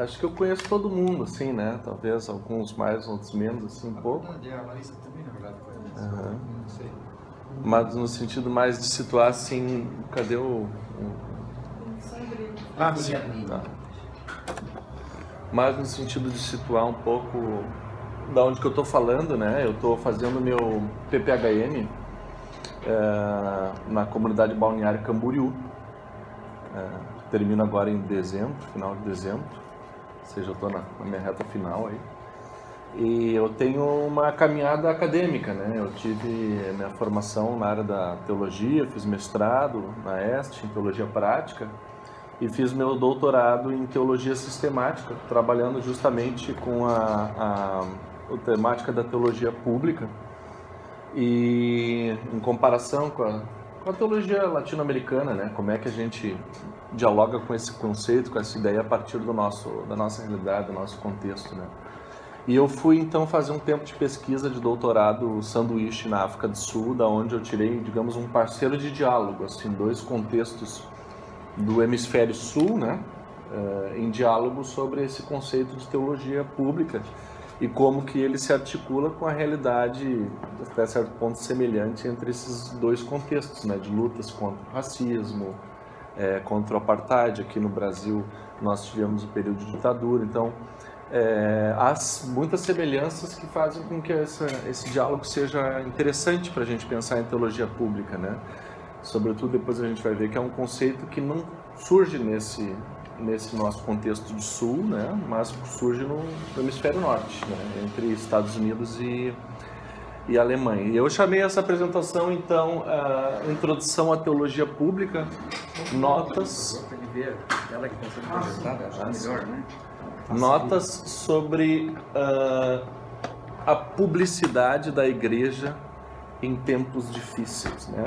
Acho que eu conheço todo mundo, assim, né? Talvez alguns mais, outros menos, assim, um pouco. A Larissa também, na verdade, conhece. Não sei. Mas no sentido mais de situar, assim, cadê o... Ah, sim. Tá. Mas no sentido de situar um pouco da onde que eu tô falando, né? Eu tô fazendo meu PPHM na comunidade balneária Camboriú. Termino agora em dezembro, final de dezembro. Ou seja, eu tô na minha reta final aí. E eu tenho uma caminhada acadêmica, né? Eu tive minha formação na área da teologia, fiz mestrado na EST, em teologia prática, e fiz meu doutorado em teologia sistemática, trabalhando justamente com a temática da teologia pública, e em comparação com a teologia latino-americana, né? Como é que a gente dialoga com esse conceito, com essa ideia a partir da nossa realidade, do nosso contexto, né? E eu fui então fazer um tempo de pesquisa de doutorado sanduíche na África do Sul, da onde eu tirei, digamos, um parceiro de diálogo, assim, dois contextos do hemisfério sul, né, em diálogo sobre esse conceito de teologia pública e como que ele se articula com a realidade, até certo ponto, semelhante entre esses dois contextos, né, de lutas contra o racismo, contra o apartheid. Aqui no Brasil nós tivemos o período de ditadura, então há muitas semelhanças que fazem com que esse diálogo seja interessante para a gente pensar em teologia pública, né? Sobretudo depois a gente vai ver que é um conceito que não surge nesse nosso contexto de sul, né? Mas surge no hemisfério norte, né? Entre Estados Unidos e Alemanha. E eu chamei essa apresentação, então, Introdução à Teologia Pública, notas... Ela que consegue projetar, acho melhor, né? Notas sobre a publicidade da igreja em tempos difíceis, né?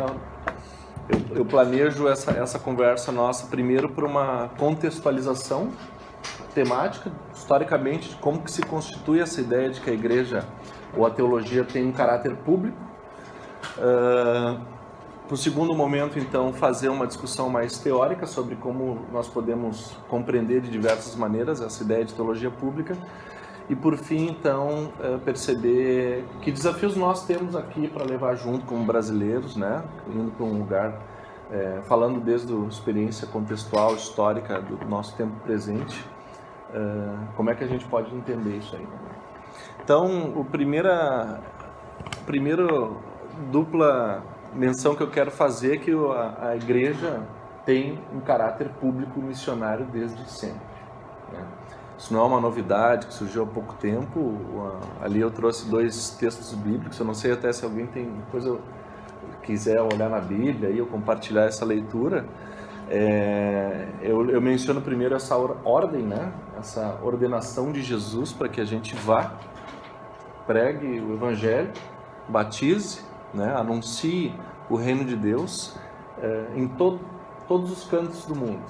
Eu planejo essa conversa nossa primeiro por uma contextualização temática, historicamente, de como que se constitui essa ideia de que a igreja ou a teologia tem um caráter público. Para o segundo momento, então, fazer uma discussão mais teórica sobre como nós podemos compreender de diversas maneiras essa ideia de teologia pública. E, por fim, então, perceber que desafios nós temos aqui para levar junto como brasileiros, né? Indo para um lugar, falando desde a experiência contextual, histórica do nosso tempo presente, como é que a gente pode entender isso aí. Então, primeiro dupla menção que eu quero fazer é que a igreja tem um caráter público missionário desde sempre, né? Isso não é uma novidade que surgiu há pouco tempo. Ali eu trouxe dois textos bíblicos, eu não sei até se alguém tem, depois eu quiser olhar na Bíblia e eu compartilhar essa leitura. Eu menciono primeiro essa ordem, né? Essa ordenação de Jesus para que a gente vá, pregue o Evangelho, batize, né? Anuncie o reino de Deus em todos os cantos do mundo,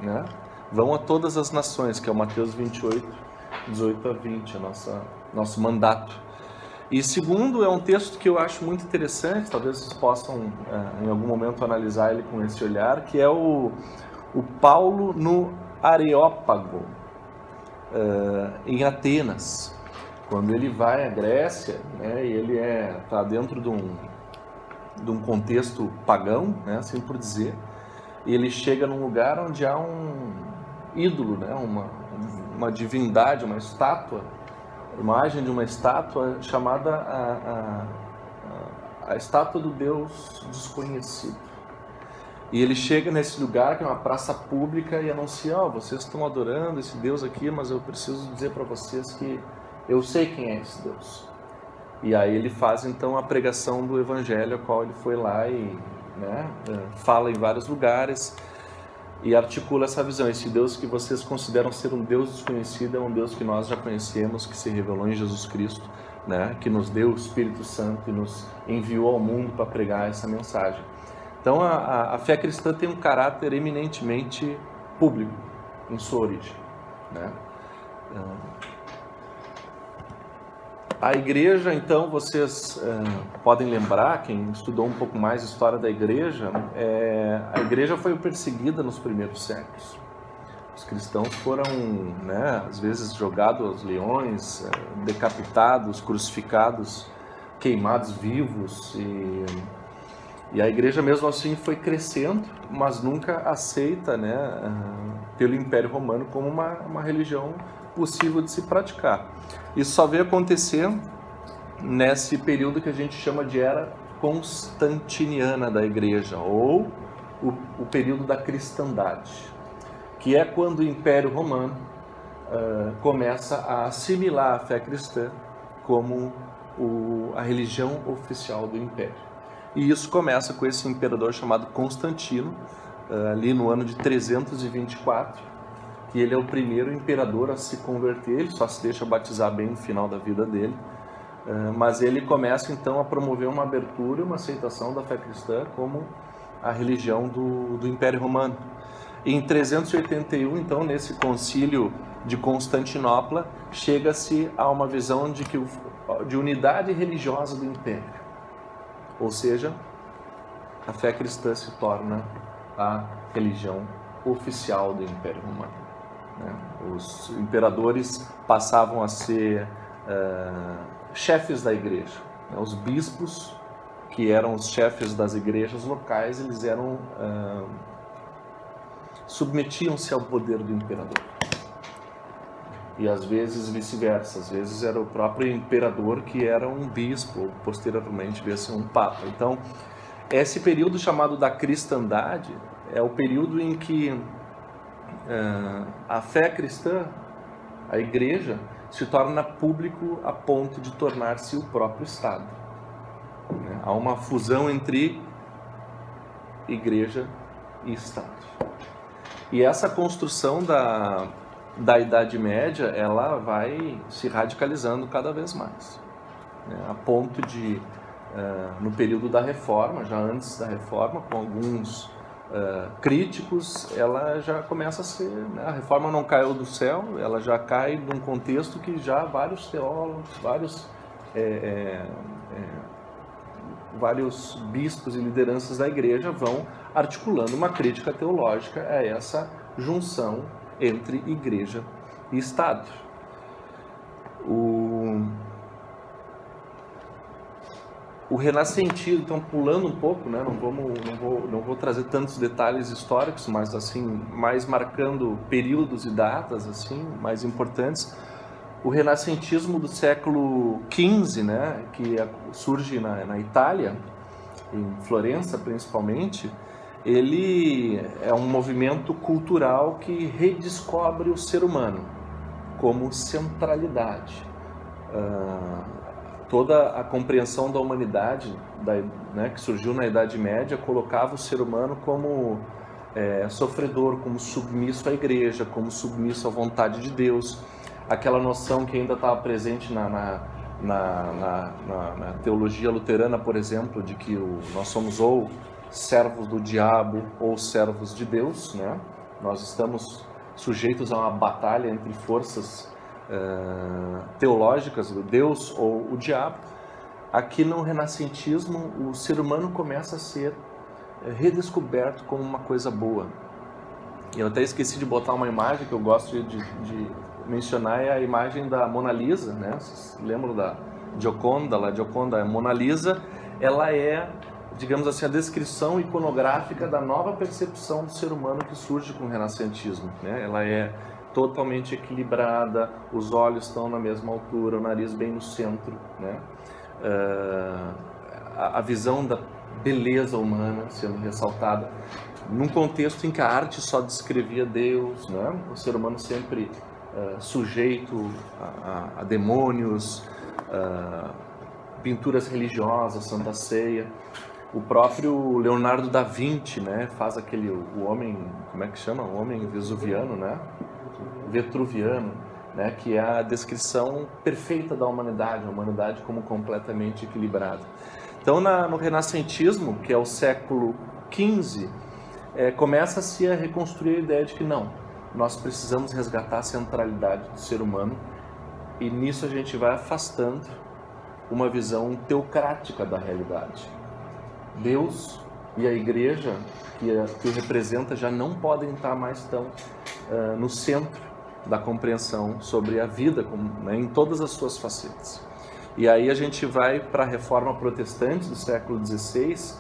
né? Vão a todas as nações, que é o Mateus 28, 18 a 20, nosso mandato. E segundo, é um texto que eu acho muito interessante, talvez vocês possam em algum momento analisar ele com esse olhar, que é o Paulo no Areópago, em Atenas, quando ele vai à Grécia, né, e ele está dentro de um contexto pagão, né, assim por dizer, e ele chega num lugar onde há um ídolo, né, uma divindade, uma estátua, imagem de uma estátua chamada a estátua do Deus desconhecido. E ele chega nesse lugar, que é uma praça pública, e anuncia: vocês estão adorando esse Deus aqui, mas eu preciso dizer para vocês que eu sei quem é esse Deus. E aí ele faz então a pregação do Evangelho, a qual ele foi lá e, né, fala em vários lugares e articula essa visão. Esse Deus que vocês consideram ser um Deus desconhecido é um Deus que nós já conhecemos, que se revelou em Jesus Cristo, né, que nos deu o Espírito Santo e nos enviou ao mundo para pregar essa mensagem. Então a fé cristã tem um caráter eminentemente público em sua origem, né? A igreja, então, vocês podem lembrar, quem estudou um pouco mais a história da igreja, a igreja foi perseguida nos primeiros séculos. Os cristãos foram, né, às vezes jogados aos leões, decapitados, crucificados, queimados vivos, e a igreja mesmo assim foi crescendo, mas nunca aceita, né, pelo Império Romano como uma religião possível de se praticar. Isso só veio acontecer nesse período que a gente chama de era constantiniana da igreja, ou o período da cristandade, que é quando o Império Romano começa a assimilar a fé cristã como a religião oficial do Império. E isso começa com esse imperador chamado Constantino, ali no ano de 324, que ele é o primeiro imperador a se converter. Ele só se deixa batizar bem no final da vida dele, mas ele começa então a promover uma abertura e uma aceitação da fé cristã como a religião do Império Romano. Em 381, então, nesse concílio de Constantinopla, chega-se a uma visão de unidade religiosa do Império. Ou seja, a fé cristã se torna a religião oficial do Império Romano. Os imperadores passavam a ser chefes da igreja. Os bispos, que eram os chefes das igrejas locais, eles eram submetiam-se ao poder do imperador. E às vezes vice-versa, às vezes era o próprio imperador que era um bispo, posteriormente veio a ser um papa. Então, esse período chamado da cristandade é o período em que a fé cristã, a igreja, se torna público a ponto de tornar-se o próprio Estado. Há uma fusão entre igreja e Estado. E essa construção da Idade Média, ela vai se radicalizando cada vez mais, a ponto de, no período da Reforma, já antes da Reforma, com alguns críticos, ela já começa a ser, a Reforma não caiu do céu, ela já cai num contexto que já vários teólogos, vários bispos e lideranças da igreja vão articulando uma crítica teológica a essa junção entre igreja e Estado. O renascentismo, então, pulando um pouco, né, não vou trazer tantos detalhes históricos, mas assim, mais marcando períodos e datas assim, mais importantes. O renascentismo do século XV, né, que surge na Itália, em Florença principalmente, ele é um movimento cultural que redescobre o ser humano como centralidade. Toda a compreensão da humanidade, que surgiu na Idade Média, colocava o ser humano como sofredor, como submisso à igreja, como submisso à vontade de Deus. Aquela noção que ainda estava presente na teologia luterana, por exemplo, de que nós somos ou servos do diabo ou servos de Deus, né? Nós estamos sujeitos a uma batalha entre forças teológicas, do Deus ou o diabo. Aqui no renascentismo, o ser humano começa a ser redescoberto como uma coisa boa. E eu até esqueci de botar uma imagem que eu gosto de mencionar, é a imagem da Mona Lisa, né? Vocês lembram da Gioconda? A Gioconda, a Mona Lisa, ela é, digamos assim, a descrição iconográfica da nova percepção do ser humano que surge com o renascentismo, né? Ela é totalmente equilibrada, os olhos estão na mesma altura, o nariz bem no centro, né? A visão da beleza humana sendo ressaltada num contexto em que a arte só descrevia Deus, né? O ser humano sempre sujeito a demônios, pinturas religiosas, Santa Ceia. O próprio Leonardo da Vinci, né, faz o homem, como é que chama? O homem vesuviano, né? Vetruviano, né, que é a descrição perfeita da humanidade, a humanidade como completamente equilibrada. Então, no renascentismo, que é o século XV, começa-se a reconstruir a ideia de que não, nós precisamos resgatar a centralidade do ser humano, e nisso a gente vai afastando uma visão teocrática da realidade. Deus e a igreja que o representa já não podem estar mais tão no centro da compreensão sobre a vida, né, em todas as suas facetas. E aí a gente vai para a Reforma Protestante do século XVI,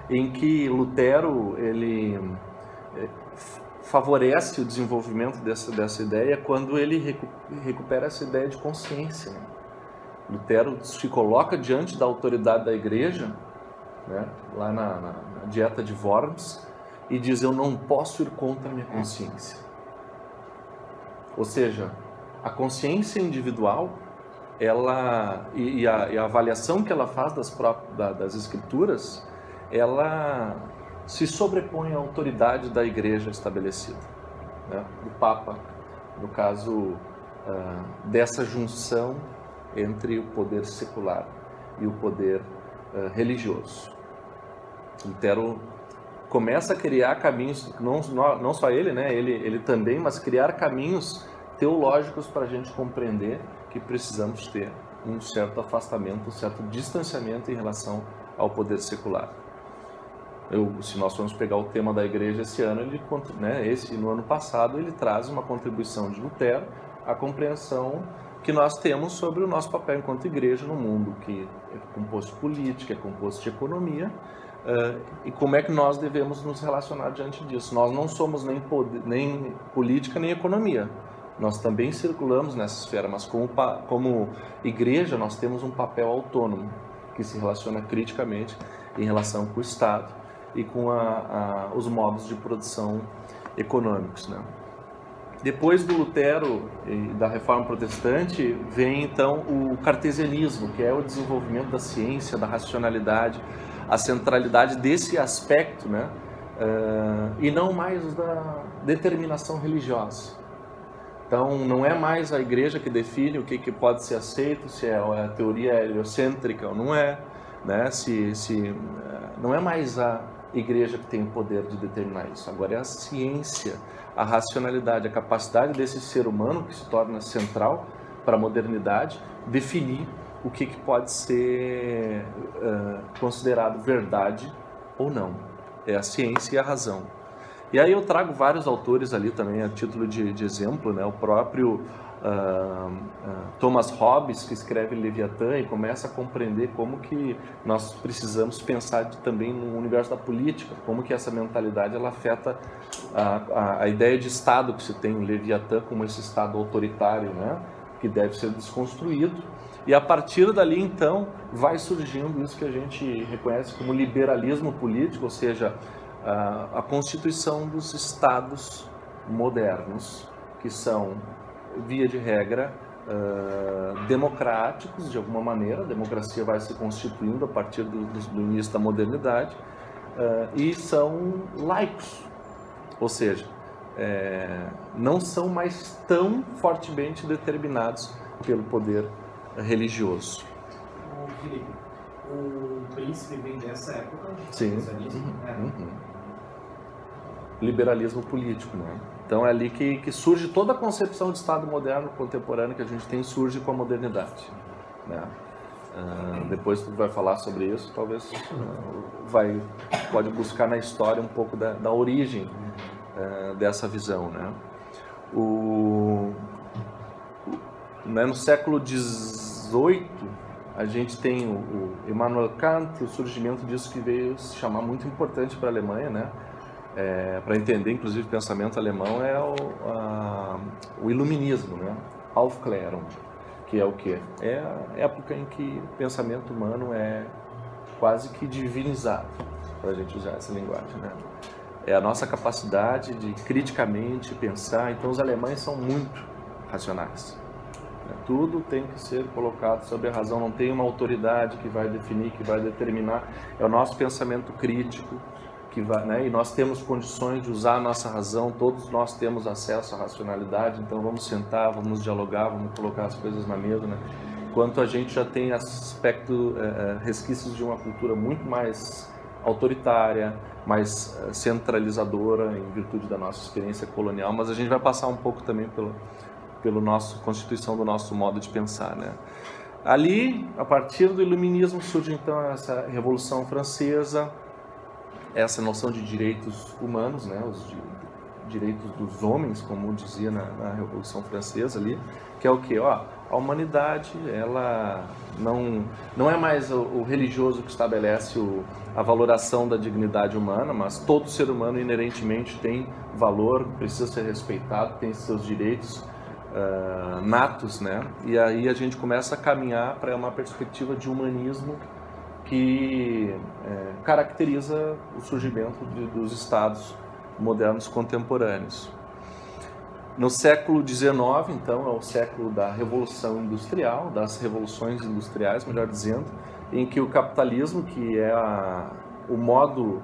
em que Lutero ele favorece o desenvolvimento dessa ideia quando ele recupera essa ideia de consciência, né? Lutero se coloca diante da autoridade da Igreja, né, lá na Dieta de Worms, e diz: eu não posso ir contra a minha consciência. Ou seja, a consciência individual, ela e a avaliação que ela faz das Escrituras, ela se sobrepõe à autoridade da Igreja estabelecida, né, do Papa, no caso dessa junção entre o poder secular e o poder religioso. Lutero começa a criar caminhos, não só ele, né, ele também, mas criar caminhos teológicos para a gente compreender que precisamos ter um certo afastamento, um certo distanciamento em relação ao poder secular. Se nós formos pegar o tema da igreja esse ano, no ano passado, ele traz uma contribuição de Lutero à compreensão que nós temos sobre o nosso papel enquanto igreja no mundo, que é composto de política, é composto de economia, e como é que nós devemos nos relacionar diante disso. Nós não somos nem política nem economia, nós também circulamos nessa esfera, mas como igreja nós temos um papel autônomo, que se relaciona criticamente em relação com o Estado e com os modos de produção econômicos, né? Depois do Lutero e da Reforma Protestante, vem então o cartesianismo, que é o desenvolvimento da ciência, da racionalidade, a centralidade desse aspecto, né? E não mais da determinação religiosa. Então, não é mais a igreja que define o que pode ser aceito, se a teoria é heliocêntrica ou não é, né? Não é mais a igreja que tem o poder de determinar isso. Agora é a ciência, a racionalidade, a capacidade desse ser humano que se torna central para a modernidade, definir o que pode ser considerado verdade ou não. É a ciência e a razão. E aí eu trago vários autores ali também a título de exemplo, né? O próprio Thomas Hobbes, que escreve Leviatã e começa a compreender como que nós precisamos pensar também no universo da política, como que essa mentalidade ela afeta a ideia de Estado que se tem em Leviatã como esse Estado autoritário, né, que deve ser desconstruído. E a partir dali, então, vai surgindo isso que a gente reconhece como liberalismo político, ou seja, a constituição dos Estados modernos, que são, via de regra, democráticos, de alguma maneira. A democracia vai se constituindo a partir do início da modernidade, e são laicos, ou seja, não são mais tão fortemente determinados pelo poder religioso. Felipe, o príncipe vem dessa época? Sim. Liberalismo político, né? Então é ali que surge toda a concepção de Estado moderno contemporâneo que a gente tem, surge com a modernidade, né? Depois tu vai falar sobre isso, talvez pode buscar na história um pouco da origem dessa visão, né? No século XVIII a gente tem o Immanuel Kant, o surgimento disso que veio se chamar muito importante para a Alemanha, né? Para entender, inclusive, o pensamento alemão é o iluminismo, né? Aufklärung, que é o quê? É a época em que o pensamento humano é quase que divinizado, para a gente usar essa linguagem, né? É a nossa capacidade de criticamente pensar. Então, os alemães são muito racionais. Tudo tem que ser colocado sob a razão, não tem uma autoridade que vai definir, que vai determinar. É o nosso pensamento crítico que vai, né? E nós temos condições de usar a nossa razão, todos nós temos acesso à racionalidade, então vamos sentar, vamos dialogar, vamos colocar as coisas na mesa, né? Enquanto a gente já tem resquícios de uma cultura muito mais autoritária, mais centralizadora em virtude da nossa experiência colonial, mas a gente vai passar um pouco também pela nossa constituição do nosso modo de pensar, né? Ali, a partir do iluminismo, surge então essa Revolução Francesa, essa noção de direitos humanos, né? direitos dos homens, como dizia na Revolução Francesa ali, que é o quê? Ó, a humanidade, ela não é mais o religioso que estabelece a valoração da dignidade humana, mas todo ser humano inerentemente tem valor, precisa ser respeitado, tem seus direitos natos, né? E aí a gente começa a caminhar para uma perspectiva de humanismo que caracteriza o surgimento dos estados modernos contemporâneos. No século XIX, então, é o século da Revolução Industrial, das revoluções industriais, melhor dizendo, em que o capitalismo, que é o modo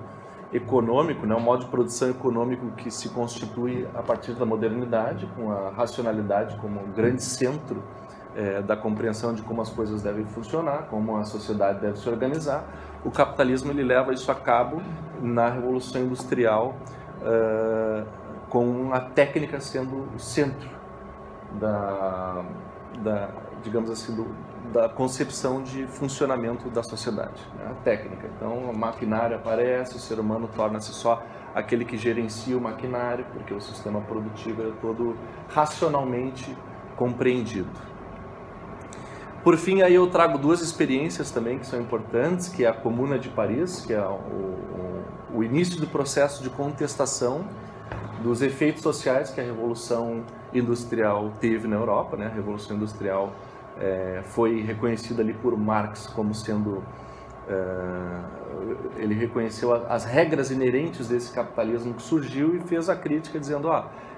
econômico, né, o modo de produção econômico que se constitui a partir da modernidade, com a racionalidade como um grande centro da compreensão de como as coisas devem funcionar, como a sociedade deve se organizar, o capitalismo ele leva isso a cabo na Revolução Industrial, com a técnica sendo o centro digamos assim, da concepção de funcionamento da sociedade, né? A técnica. Então, a maquinária aparece, o ser humano torna-se só aquele que gerencia o maquinário, porque o sistema produtivo é todo racionalmente compreendido. Por fim, aí eu trago duas experiências também que são importantes, que é a Comuna de Paris, que é o início do processo de contestação dos efeitos sociais que a Revolução Industrial teve na Europa, né? A Revolução Industrial foi reconhecida ali por Marx como sendo... ele reconheceu as regras inerentes desse capitalismo que surgiu e fez a crítica dizendo,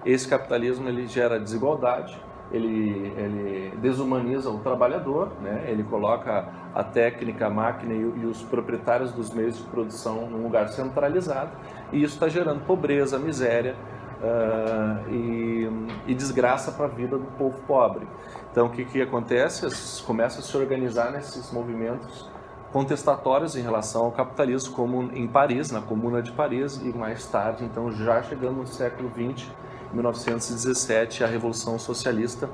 esse capitalismo ele gera desigualdade, ele desumaniza o trabalhador, né? Ele coloca a técnica, a máquina e os proprietários dos meios de produção num lugar centralizado, e isso está gerando pobreza, miséria e desgraça para a vida do povo pobre. Então, o que acontece? Começa a se organizar nesses movimentos contestatórios em relação ao capitalismo, como em Paris, na Comuna de Paris, e mais tarde, então, já chegando no século XX, 1917, a Revolução Socialista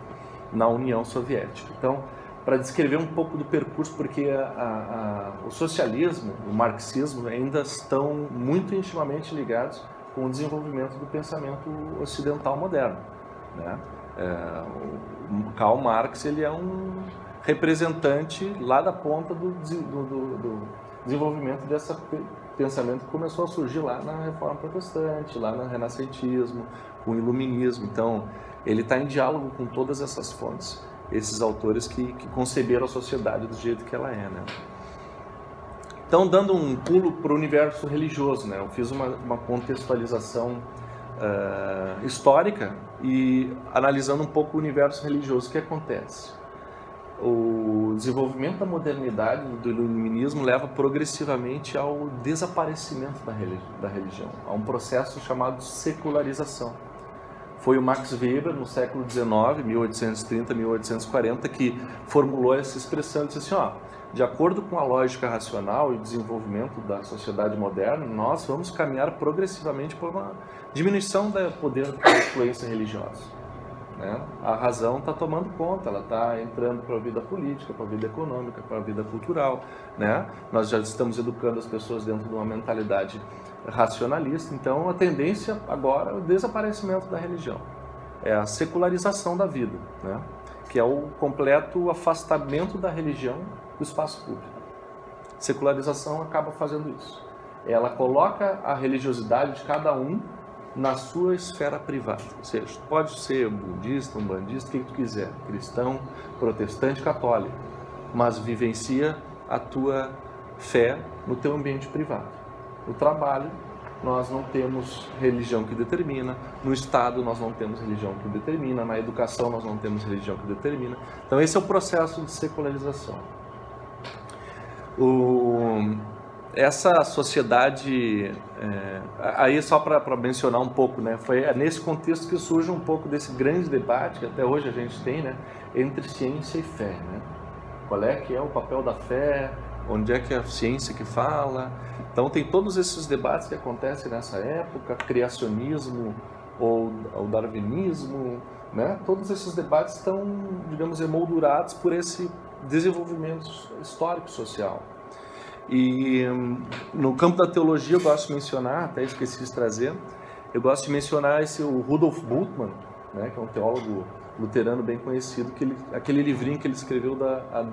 na União Soviética. Então, para descrever um pouco do percurso, porque o socialismo, o marxismo ainda estão muito intimamente ligados com o desenvolvimento do pensamento ocidental moderno, né? O Karl Marx ele é um representante lá da ponta do desenvolvimento desse pensamento que começou a surgir lá na Reforma Protestante, lá no Renascentismo, com o Iluminismo. Então, ele está em diálogo com todas essas fontes, esses autores que conceberam a sociedade do jeito que ela é, né? Então, dando um pulo para o universo religioso, né? Eu fiz uma contextualização histórica e analisando um pouco o universo religioso. O que acontece? O desenvolvimento da modernidade, do iluminismo, leva progressivamente ao desaparecimento da religião, a um processo chamado secularização. Foi o Max Weber, no século XIX, 1830, 1840, que formulou essa expressão, disse assim, de acordo com a lógica racional e o desenvolvimento da sociedade moderna, nós vamos caminhar progressivamente por uma diminuição do poder da influência religiosa, né? A razão está tomando conta, ela está entrando para a vida política, para a vida econômica, para a vida cultural, né? Nós já estamos educando as pessoas dentro de uma mentalidade racionalista, então a tendência agora é o desaparecimento da religião, é a secularização da vida, né? Que é o completo afastamento da religião do espaço público. Secularização acaba fazendo isso. Ela coloca a religiosidade de cada um na sua esfera privada, ou seja, pode ser budista, umbandista, o que tu quiser, cristão, protestante, católico, mas vivencia a tua fé no teu ambiente privado. No trabalho, nós não temos religião que determina, no Estado nós não temos religião que determina, na educação nós não temos religião que determina. Então esse é o processo de secularização. Essa sociedade, aí só para mencionar um pouco, né, foi nesse contexto que surge um pouco desse grande debate que até hoje a gente tem, né, entre ciência e fé, né? Qual é que é o papel da fé, onde é que é a ciência que fala? Então tem todos esses debates que acontecem nessa época, criacionismo ou darwinismo, né? Todos esses debates estão, digamos, emoldurados por esse desenvolvimento histórico-social. E no campo da teologia eu gosto de mencionar, até esqueci de trazer, Eu gosto de mencionar o Rudolf Bultmann, né, que é um teólogo luterano bem conhecido, aquele livrinho que ele escreveu da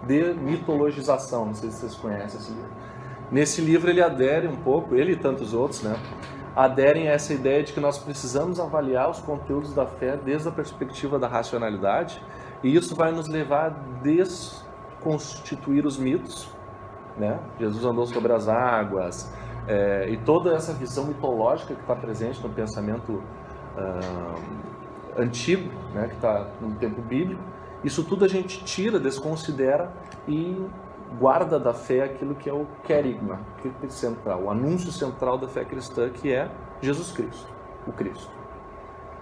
demitologização, não sei se vocês conhecem esse livro. Nesse livro ele adere um pouco, ele e tantos outros, né, aderem a essa ideia de que nós precisamos avaliar os conteúdos da fé desde a perspectiva da racionalidade, e isso vai nos levar a desconstituir os mitos, né? Jesus andou sobre as águas, e toda essa visão mitológica que está presente no pensamento antigo, né, que está no tempo bíblico, isso tudo a gente tira, desconsidera e guarda da fé aquilo que é o querigma, central, o anúncio central da fé cristã, que é Jesus Cristo, o Cristo.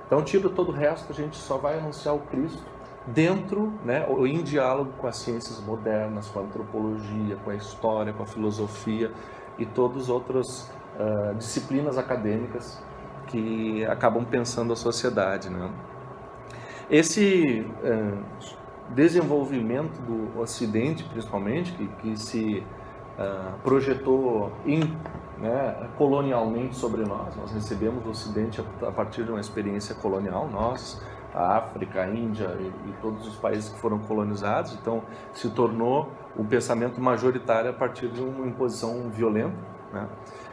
Então tira todo o resto, a gente só vai anunciar o Cristo dentro, né, ou em diálogo com as ciências modernas, com a antropologia, com a história, com a filosofia e todas as outras disciplinas acadêmicas que acabam pensando a sociedade, né? Esse desenvolvimento do Ocidente, principalmente, que se projetou colonialmente sobre nós recebemos o Ocidente a partir de uma experiência colonial, nós, a África, a Índia e todos os países que foram colonizados, então se tornou um pensamento majoritário a partir de uma imposição violenta, né?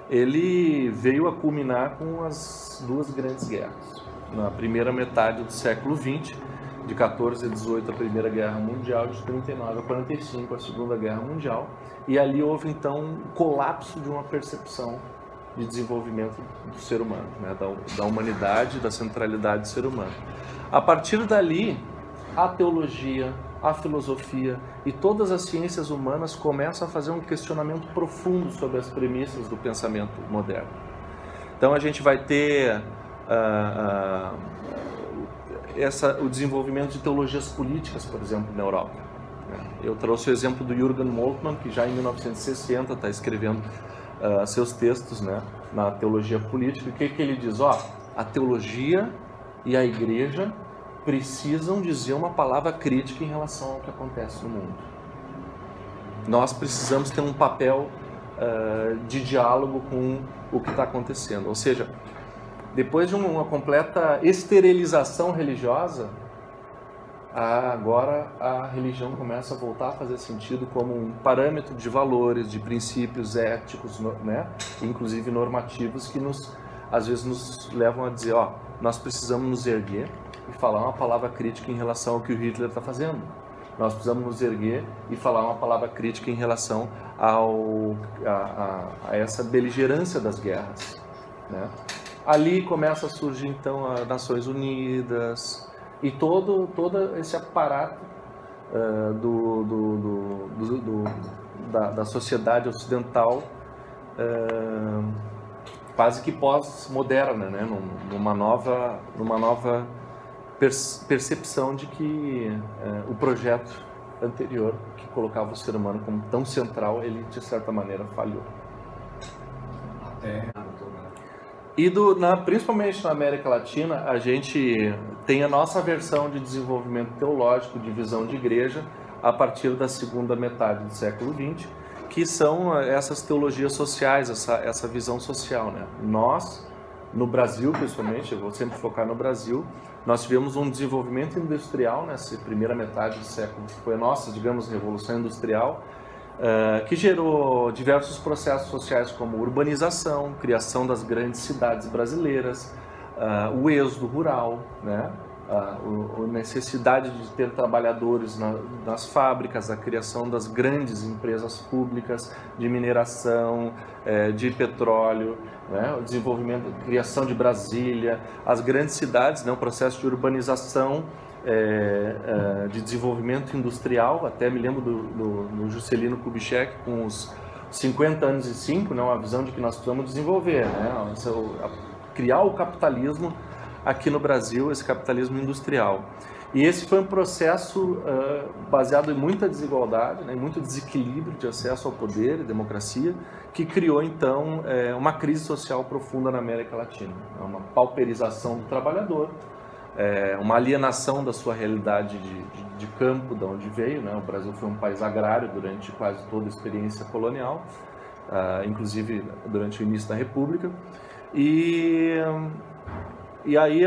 Ele veio a culminar com as duas grandes guerras. Na primeira metade do século XX, de 14 a 18 a Primeira Guerra Mundial, de 39 a 45 a Segunda Guerra Mundial, e ali houve então um colapso de uma percepção de desenvolvimento do ser humano, né? da humanidade, da centralidade do ser humano. A partir dali, a teologia, a filosofia e todas as ciências humanas começam a fazer um questionamento profundo sobre as premissas do pensamento moderno. Então a gente vai ter o desenvolvimento de teologias políticas, por exemplo, na Europa. Eu trouxe o exemplo do Jürgen Moltmann, que já em 1960 está escrevendo seus textos, né, na teologia política. O que ele diz? A teologia e a igreja precisam dizer uma palavra crítica em relação ao que acontece no mundo. Nós precisamos ter um papel de diálogo com o que está acontecendo. Ou seja, depois de uma completa esterilização religiosa, agora a religião começa a voltar a fazer sentido como um parâmetro de valores, de princípios éticos, né, inclusive normativos, que às vezes nos levam a dizer, nós precisamos nos erguer e falar uma palavra crítica em relação ao que o Hitler está fazendo. Nós precisamos nos erguer e falar uma palavra crítica em relação a essa beligerância das guerras, né? Ali começa a surgir então as Nações Unidas e todo esse aparato da sociedade ocidental, quase que pós-moderna, né? numa nova percepção de que o projeto anterior, que colocava o ser humano como tão central, ele de certa maneira falhou. E principalmente na América Latina, a gente tem a nossa versão de desenvolvimento teológico, de visão de igreja, a partir da segunda metade do século XX, que são essas teologias sociais, essa visão social, né? Nós, no Brasil principalmente, eu vou sempre focar no Brasil, nós tivemos um desenvolvimento industrial nessa primeira metade do século, que foi a nossa, digamos, revolução industrial, que gerou diversos processos sociais como urbanização, criação das grandes cidades brasileiras, o êxodo rural, né? A necessidade de ter trabalhadores nas fábricas, a criação das grandes empresas públicas de mineração, de petróleo, né? O desenvolvimento, criação de Brasília, as grandes cidades, né? O processo de urbanização, de desenvolvimento industrial. Até me lembro do Juscelino Kubitschek com os 50 anos e 5, né? Uma visão de que nós precisamos desenvolver, né? Criar o capitalismo aqui no Brasil, esse capitalismo industrial. E esse foi um processo baseado em muita desigualdade, né, em muito desequilíbrio de acesso ao poder e democracia, que criou então uma crise social profunda na América Latina, uma pauperização do trabalhador, uma alienação da sua realidade de campo, de onde veio, né? O Brasil foi um país agrário durante quase toda a experiência colonial, inclusive durante o início da República. E aí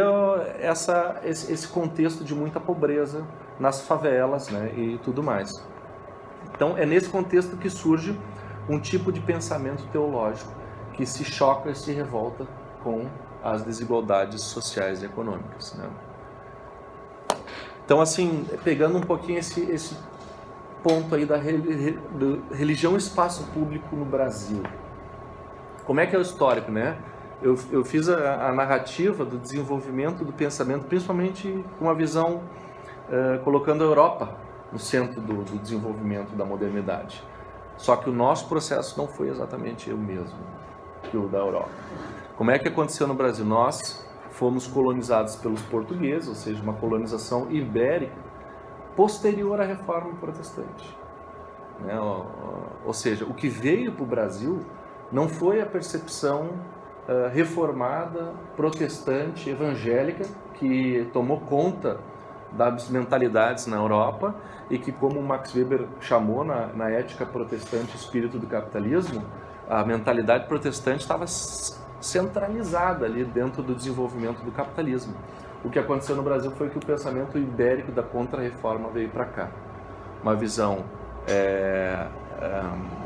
esse contexto de muita pobreza nas favelas, né, e tudo mais. Então é nesse contexto que surge um tipo de pensamento teológico que se choca e se revolta com as desigualdades sociais e econômicas, né? Então, assim, pegando um pouquinho esse ponto aí da religião e espaço público no Brasil. Como é que é o histórico, né? Eu fiz a narrativa do desenvolvimento do pensamento, principalmente com uma visão colocando a Europa no centro do desenvolvimento da modernidade. Só que o nosso processo não foi exatamente o mesmo que o da Europa. Como é que aconteceu no Brasil? Nós fomos colonizados pelos portugueses, ou seja, uma colonização ibérica posterior à Reforma Protestante, né? Ou seja, o que veio para o Brasil não foi a percepção reformada, protestante, evangélica, que tomou conta das mentalidades na Europa e que, como Max Weber chamou na Ética Protestante, espírito do capitalismo, a mentalidade protestante estava centralizada ali dentro do desenvolvimento do capitalismo. O que aconteceu no Brasil foi que o pensamento ibérico da contra-reforma veio para cá. Uma visão,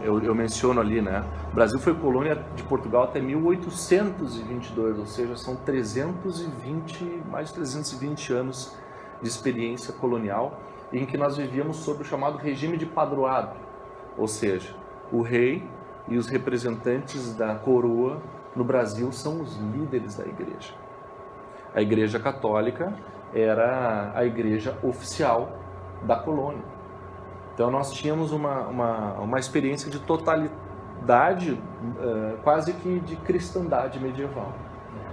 eu menciono ali, né? O Brasil foi colônia de Portugal até 1822, ou seja, são mais de 320 anos de experiência colonial, em que nós vivíamos sob o chamado regime de padroado, ou seja, o rei e os representantes da coroa no Brasil são os líderes da igreja. A Igreja Católica era a igreja oficial da colônia. Então nós tínhamos uma experiência de totalidade, quase que de cristandade medieval.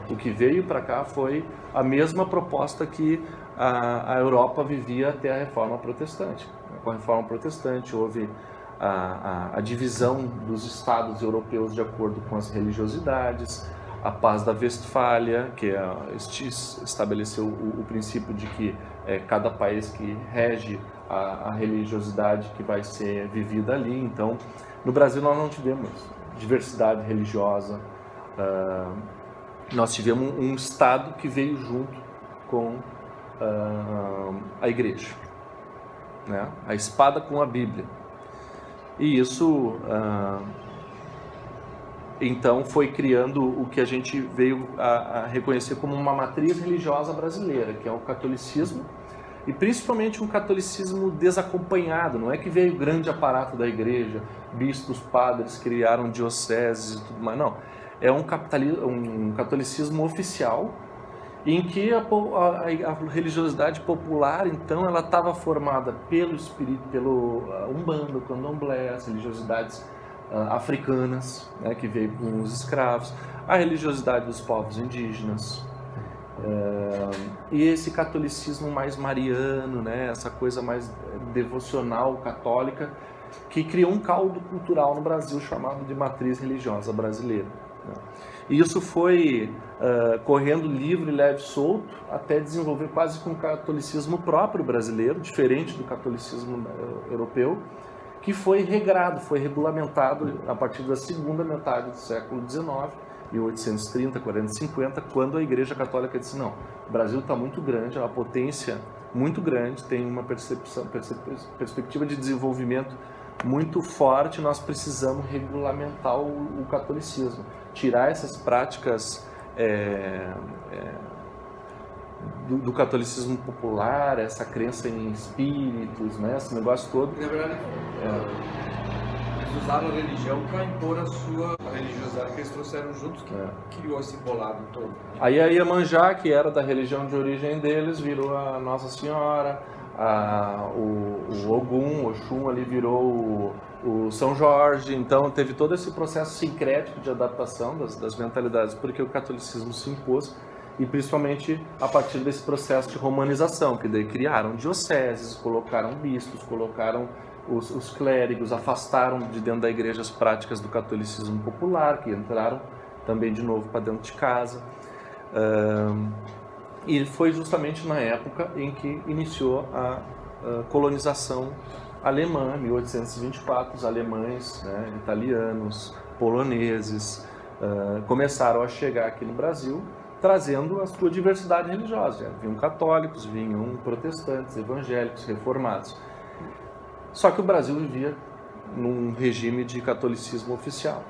O que veio para cá foi a mesma proposta que a Europa vivia até a Reforma Protestante. Com a Reforma Protestante houve a divisão dos estados europeus de acordo com as religiosidades, a Paz da Westfália, que estabeleceu o princípio de que cada país que rege a religiosidade que vai ser vivida ali. Então, no Brasil nós não tivemos diversidade religiosa, nós tivemos um Estado que veio junto com a igreja, né? A espada com a Bíblia. E isso, então, foi criando o que a gente veio a reconhecer como uma matriz religiosa brasileira, que é o catolicismo, e principalmente um catolicismo desacompanhado. Não é que veio o grande aparato da igreja, bispos, padres, criaram dioceses e tudo mais, não. É um catolicismo oficial, em que a religiosidade popular, então, ela estava formada pelo Umbanda, o Candomblé, as religiosidades africanas, né, que veio com os escravos, a religiosidade dos povos indígenas, e esse catolicismo mais mariano, né, essa coisa mais devocional católica, que criou um caldo cultural no Brasil chamado de matriz religiosa brasileira, né? E isso foi correndo livre, leve, solto, até desenvolver quase que um catolicismo próprio brasileiro, diferente do catolicismo europeu, que foi regrado, foi regulamentado a partir da segunda metade do século XIX, 1830, 40, 50, quando a Igreja Católica disse: não, o Brasil está muito grande, é uma potência muito grande, tem uma perspectiva de desenvolvimento muito forte, nós precisamos regulamentar o catolicismo, tirar essas práticas do catolicismo popular, essa crença em espíritos, né, esse negócio todo. Na verdade, eles usaram a religião para impor a religiosidade que eles trouxeram juntos, que criou esse bolado todo. Aí a Iemanjá, que era da religião de origem deles, virou a Nossa Senhora, o Ogum, o Oxum ali virou o São Jorge. Então teve todo esse processo sincrético de adaptação das mentalidades, porque o catolicismo se impôs, e principalmente a partir desse processo de romanização, que daí criaram dioceses, colocaram bispos, colocaram os clérigos, afastaram de dentro da igreja as práticas do catolicismo popular, que entraram também de novo para dentro de casa. E foi justamente na época em que iniciou a colonização alemã, 1824, os alemães, né, italianos, poloneses, começaram a chegar aqui no Brasil, trazendo a sua diversidade religiosa. Vinham católicos, vinham protestantes, evangélicos, reformados. Só que o Brasil vivia num regime de catolicismo oficial.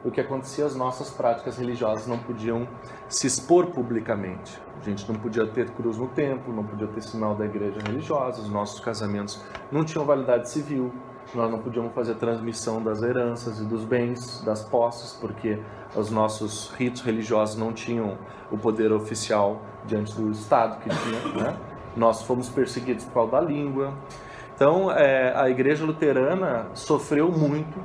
O que acontecia, as nossas práticas religiosas não podiam se expor publicamente. A gente não podia ter cruz no templo, não podia ter sinal da igreja religiosa, os nossos casamentos não tinham validade civil, nós não podíamos fazer transmissão das heranças e dos bens, das posses, porque os nossos ritos religiosos não tinham o poder oficial diante do Estado que tinha, né? Nós fomos perseguidos por causa da língua. Então, a Igreja Luterana sofreu muito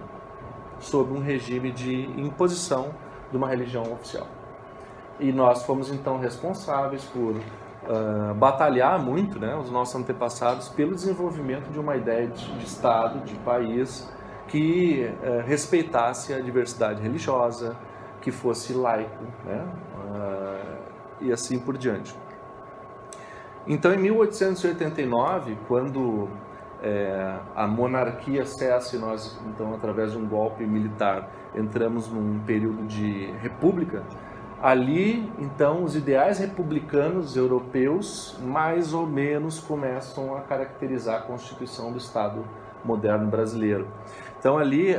sob um regime de imposição de uma religião oficial. E nós fomos então responsáveis por batalhar muito, né, os nossos antepassados, pelo desenvolvimento de uma ideia de Estado, de país, que respeitasse a diversidade religiosa, que fosse laico, né, e assim por diante. Então, em 1889, quando a monarquia cessa e nós, então, através de um golpe militar, entramos num período de república, ali, então, os ideais republicanos europeus mais ou menos começam a caracterizar a constituição do Estado moderno brasileiro. Então, ali,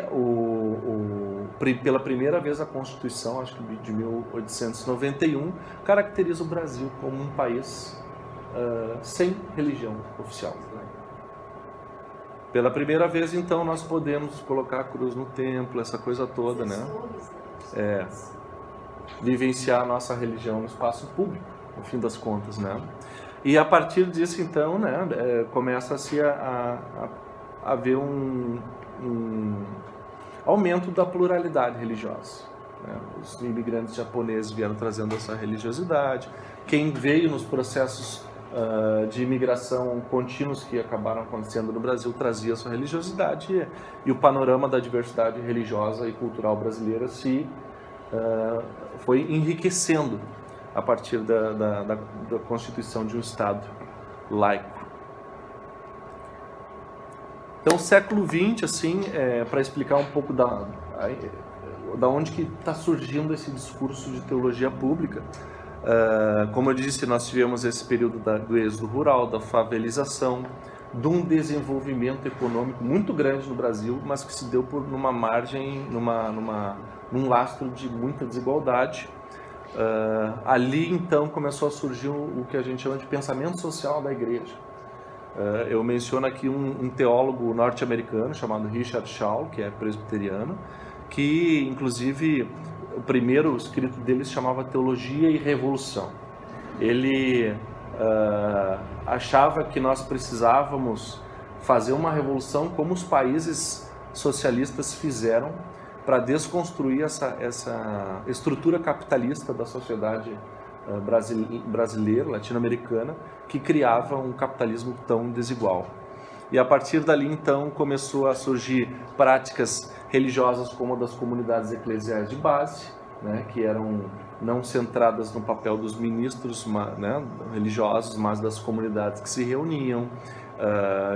pela primeira vez, a Constituição, acho que de 1891, caracteriza o Brasil como um país sem religião oficial. Pela primeira vez, então, nós podemos colocar a cruz no templo, essa coisa toda, né? Vivenciar a nossa religião no espaço público, no fim das contas, né? E a partir disso, então, né, começa-se a haver um aumento da pluralidade religiosa, né? Os imigrantes japoneses vieram trazendo essa religiosidade. Quem veio nos processos de imigração contínuos que acabaram acontecendo no Brasil trazia sua religiosidade, e o panorama da diversidade religiosa e cultural brasileira foi enriquecendo a partir da constituição de um Estado laico. Então, século XX, assim, para explicar um pouco da onde que está surgindo esse discurso de teologia pública. Como eu disse, nós tivemos esse período do êxodo rural, da favelização, de um desenvolvimento econômico muito grande no Brasil, mas que se deu numa margem, num lastro de muita desigualdade. Ali, então, começou a surgir o que a gente chama de pensamento social da igreja. Eu menciono aqui um teólogo norte-americano chamado Richard Shaw, que é presbiteriano, que, inclusive, o primeiro escrito dele se chamava Teologia e Revolução. Ele achava que nós precisávamos fazer uma revolução como os países socialistas fizeram para desconstruir essa estrutura capitalista da sociedade brasileira, latino-americana, que criava um capitalismo tão desigual. E a partir dali, então, começou a surgir práticas religiosas como a das comunidades eclesiais de base, né, que eram não centradas no papel dos ministros, né, religiosos, mas das comunidades que se reuniam,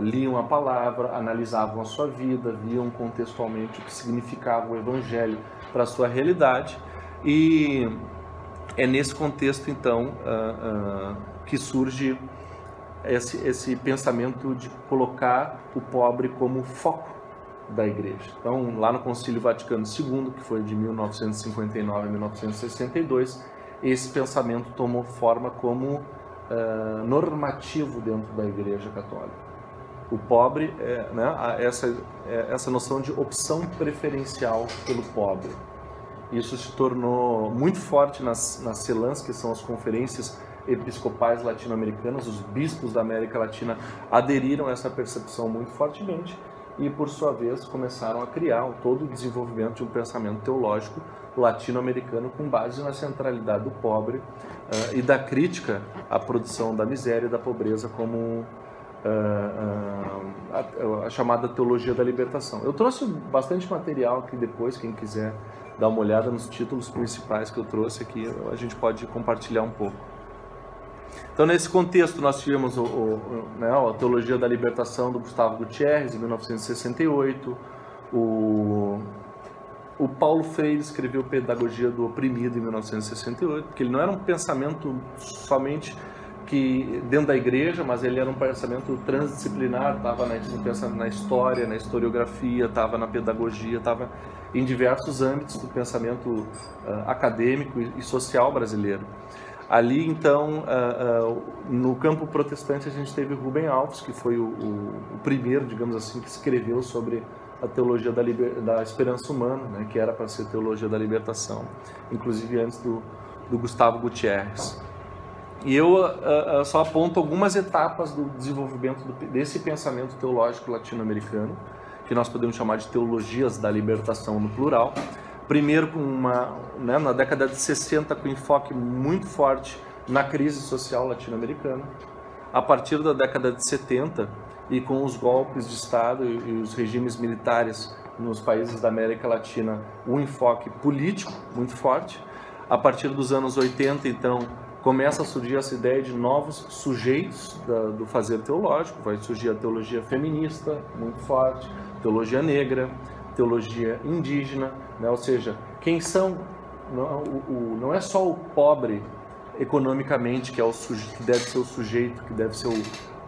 liam a palavra, analisavam a sua vida, viam contextualmente o que significava o evangelho para a sua realidade. E é nesse contexto, então, que surge esse pensamento de colocar o pobre como foco da igreja. Então, lá no Concílio Vaticano II, que foi de 1959 a 1962, esse pensamento tomou forma como normativo dentro da Igreja Católica. O pobre, né, essa noção de opção preferencial pelo pobre. Isso se tornou muito forte nas CELANs, que são as conferências episcopais latino-americanas. Os bispos da América Latina aderiram a essa percepção muito fortemente e, por sua vez, começaram a criar todo o desenvolvimento de um pensamento teológico latino-americano com base na centralidade do pobre e da crítica à produção da miséria e da pobreza como a chamada teologia da libertação. Eu trouxe bastante material aqui depois, quem quiser dar uma olhada nos títulos principais que eu trouxe aqui, a gente pode compartilhar um pouco. Então, nesse contexto, nós tivemos a Teologia da Libertação do Gustavo Gutierrez, em 1968, o O Paulo Freire escreveu Pedagogia do Oprimido em 1968, porque ele não era um pensamento somente que dentro da igreja, mas ele era um pensamento transdisciplinar, estava na história, na historiografia, estava na pedagogia, estava em diversos âmbitos do pensamento acadêmico e social brasileiro. Ali, então, no campo protestante, a gente teve Rubem Alves, que foi o primeiro, digamos assim, que escreveu sobre a teologia da esperança humana, né, que era para ser teologia da libertação, inclusive antes do Gustavo Gutierrez. E eu só aponto algumas etapas do desenvolvimento desse pensamento teológico latino-americano, que nós podemos chamar de teologias da libertação no plural. Primeiro, na década de 60, com enfoque muito forte na crise social latino-americana. A partir da década de 70, e com os golpes de Estado e os regimes militares nos países da América Latina, um enfoque político muito forte. A partir dos anos 80, então, começa a surgir essa ideia de novos sujeitos do fazer teológico. Vai surgir a teologia feminista, muito forte, teologia negra, teologia indígena, né? Ou seja, quem são, não é só o pobre economicamente que deve ser o sujeito, que deve ser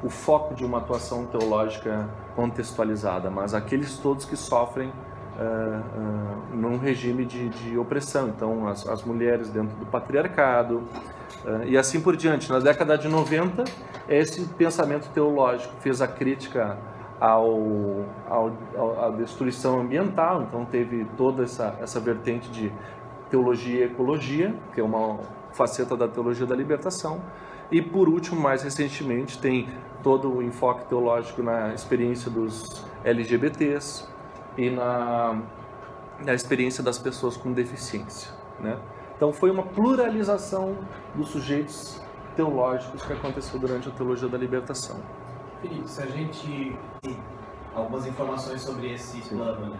o foco de uma atuação teológica contextualizada, mas aqueles todos que sofrem num regime de opressão. Então, as mulheres dentro do patriarcado, e assim por diante. Na década de 90, esse pensamento teológico fez a crítica à destruição ambiental, então teve toda essa vertente de teologia e ecologia, que é uma faceta da teologia da libertação. E por último, mais recentemente, tem todo o enfoque teológico na experiência dos LGBTs e na experiência das pessoas com deficiência, né? Então foi uma pluralização dos sujeitos teológicos que aconteceu durante a teologia da libertação. Felipe, se a gente tem algumas informações sobre esse plano, né?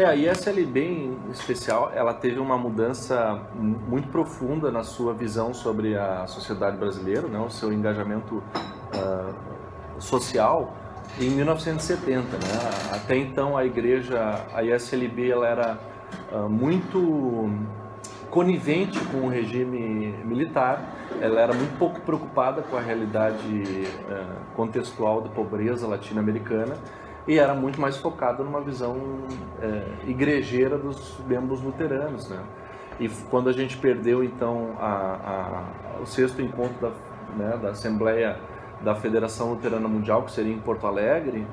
A ISLB em especial, ela teve uma mudança muito profunda na sua visão sobre a sociedade brasileira, né? O seu engajamento social em 1970, né? Até então a igreja, a ISLB, ela era muito conivente com o regime militar, ela era muito pouco preocupada com a realidade contextual da pobreza latino-americana e era muito mais focada numa visão igrejeira dos membros luteranos, né? E quando a gente perdeu então o 6º encontro da Assembleia da Federação Luterana Mundial, que seria em Porto Alegre,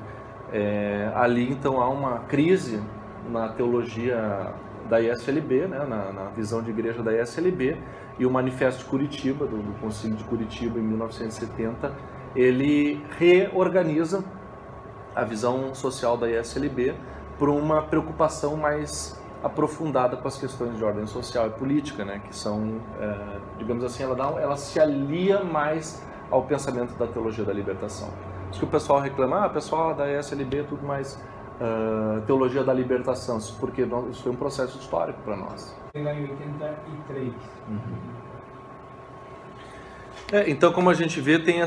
ali então há uma crise na teologia da ISLB, né, na visão de igreja da ISLB, e o Manifesto de Curitiba, do Concílio de Curitiba, em 1970, ele reorganiza a visão social da ISLB por uma preocupação mais aprofundada com as questões de ordem social e política, né, que são, digamos assim, ela se alia mais ao pensamento da teologia da libertação. Isso que o pessoal reclama, o pessoal da ISLB é tudo mais teologia da libertação, porque isso foi um processo histórico para nós. Em 83. Então, como a gente vê, tem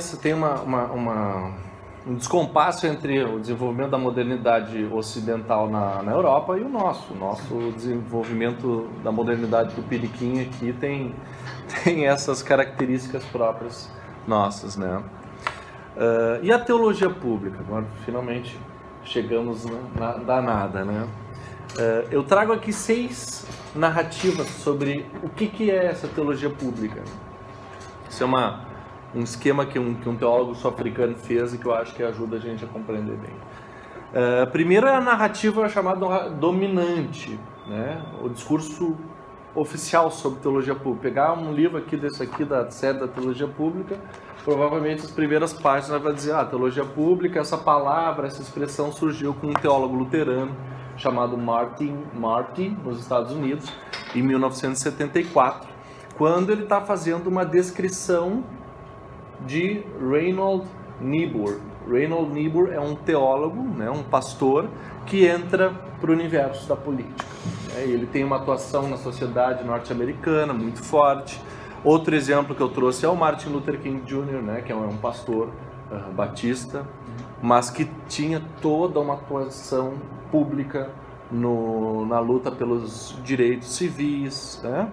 um descompasso entre o desenvolvimento da modernidade ocidental na Europa e o nosso. O nosso desenvolvimento da modernidade do Piriquim aqui tem essas características próprias nossas, né? E a teologia pública? Agora, finalmente, chegamos na danada, né? Eu trago aqui 6 narrativas sobre o que é essa teologia pública. Isso é um esquema que um teólogo sul-africano fez e que eu acho que ajuda a gente a compreender bem. Primeiro é a narrativa chamada dominante, né? O discurso oficial sobre teologia pública. Pegar um livro aqui desse aqui da série da teologia pública, provavelmente as primeiras páginas vai dizer, teologia pública, essa palavra, essa expressão surgiu com um teólogo luterano chamado Marty, nos Estados Unidos, em 1974, quando ele está fazendo uma descrição de Reinhold Niebuhr. Reinhold Niebuhr é um teólogo, né, um pastor, que entra para o universo da política. Ele tem uma atuação na sociedade norte-americana muito forte. Outro exemplo que eu trouxe é o Martin Luther King Jr., né, que é um pastor batista, mas que tinha toda uma atuação pública na luta pelos direitos civis, né?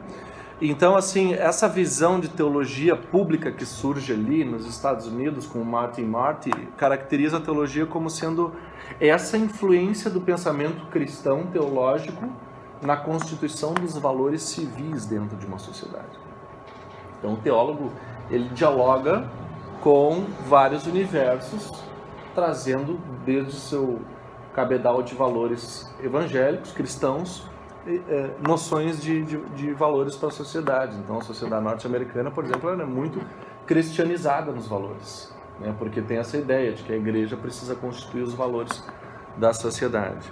Então, assim, essa visão de teologia pública que surge ali nos Estados Unidos com o Martin Marty caracteriza a teologia como sendo essa influência do pensamento cristão teológico na constituição dos valores civis dentro de uma sociedade. Então, o teólogo, ele dialoga com vários universos, trazendo desde o seu cabedal de valores evangélicos, cristãos, noções de valores para a sociedade. Então, a sociedade norte-americana, por exemplo, ela é muito cristianizada nos valores, né? Porque tem essa ideia de que a igreja precisa constituir os valores da sociedade.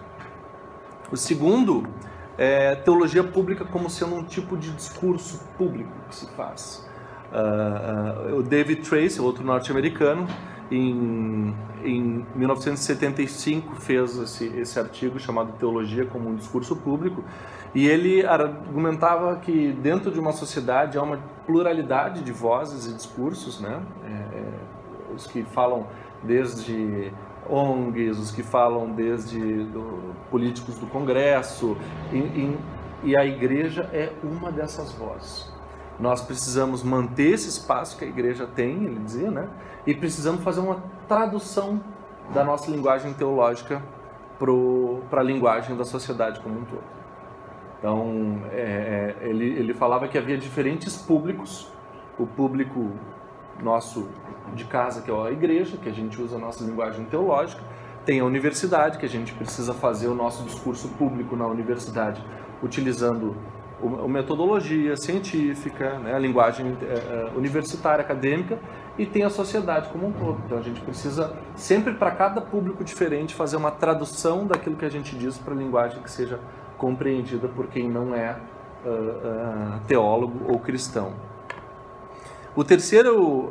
O segundo é teologia pública como sendo um tipo de discurso público que se faz. O David Tracy, outro norte-americano, em 1975 fez esse artigo chamado Teologia como um Discurso Público, e ele argumentava que dentro de uma sociedade há uma pluralidade de vozes e discursos, né? Os que falam desde ONGs, os que falam desde políticos do Congresso, e a igreja é uma dessas vozes. Nós precisamos manter esse espaço que a igreja tem, ele dizia, né? E precisamos fazer uma tradução da nossa linguagem teológica para a linguagem da sociedade como um todo. Então, ele falava que havia diferentes públicos. O público nosso de casa, que é a igreja, que a gente usa a nossa linguagem teológica. Tem a universidade, que a gente precisa fazer o nosso discurso público na universidade, utilizando a metodologia científica, né, a linguagem universitária, acadêmica, e tem a sociedade como um todo. Então a gente precisa, sempre para cada público diferente, fazer uma tradução daquilo que a gente diz para a linguagem que seja compreendida por quem não é teólogo ou cristão. O terceiro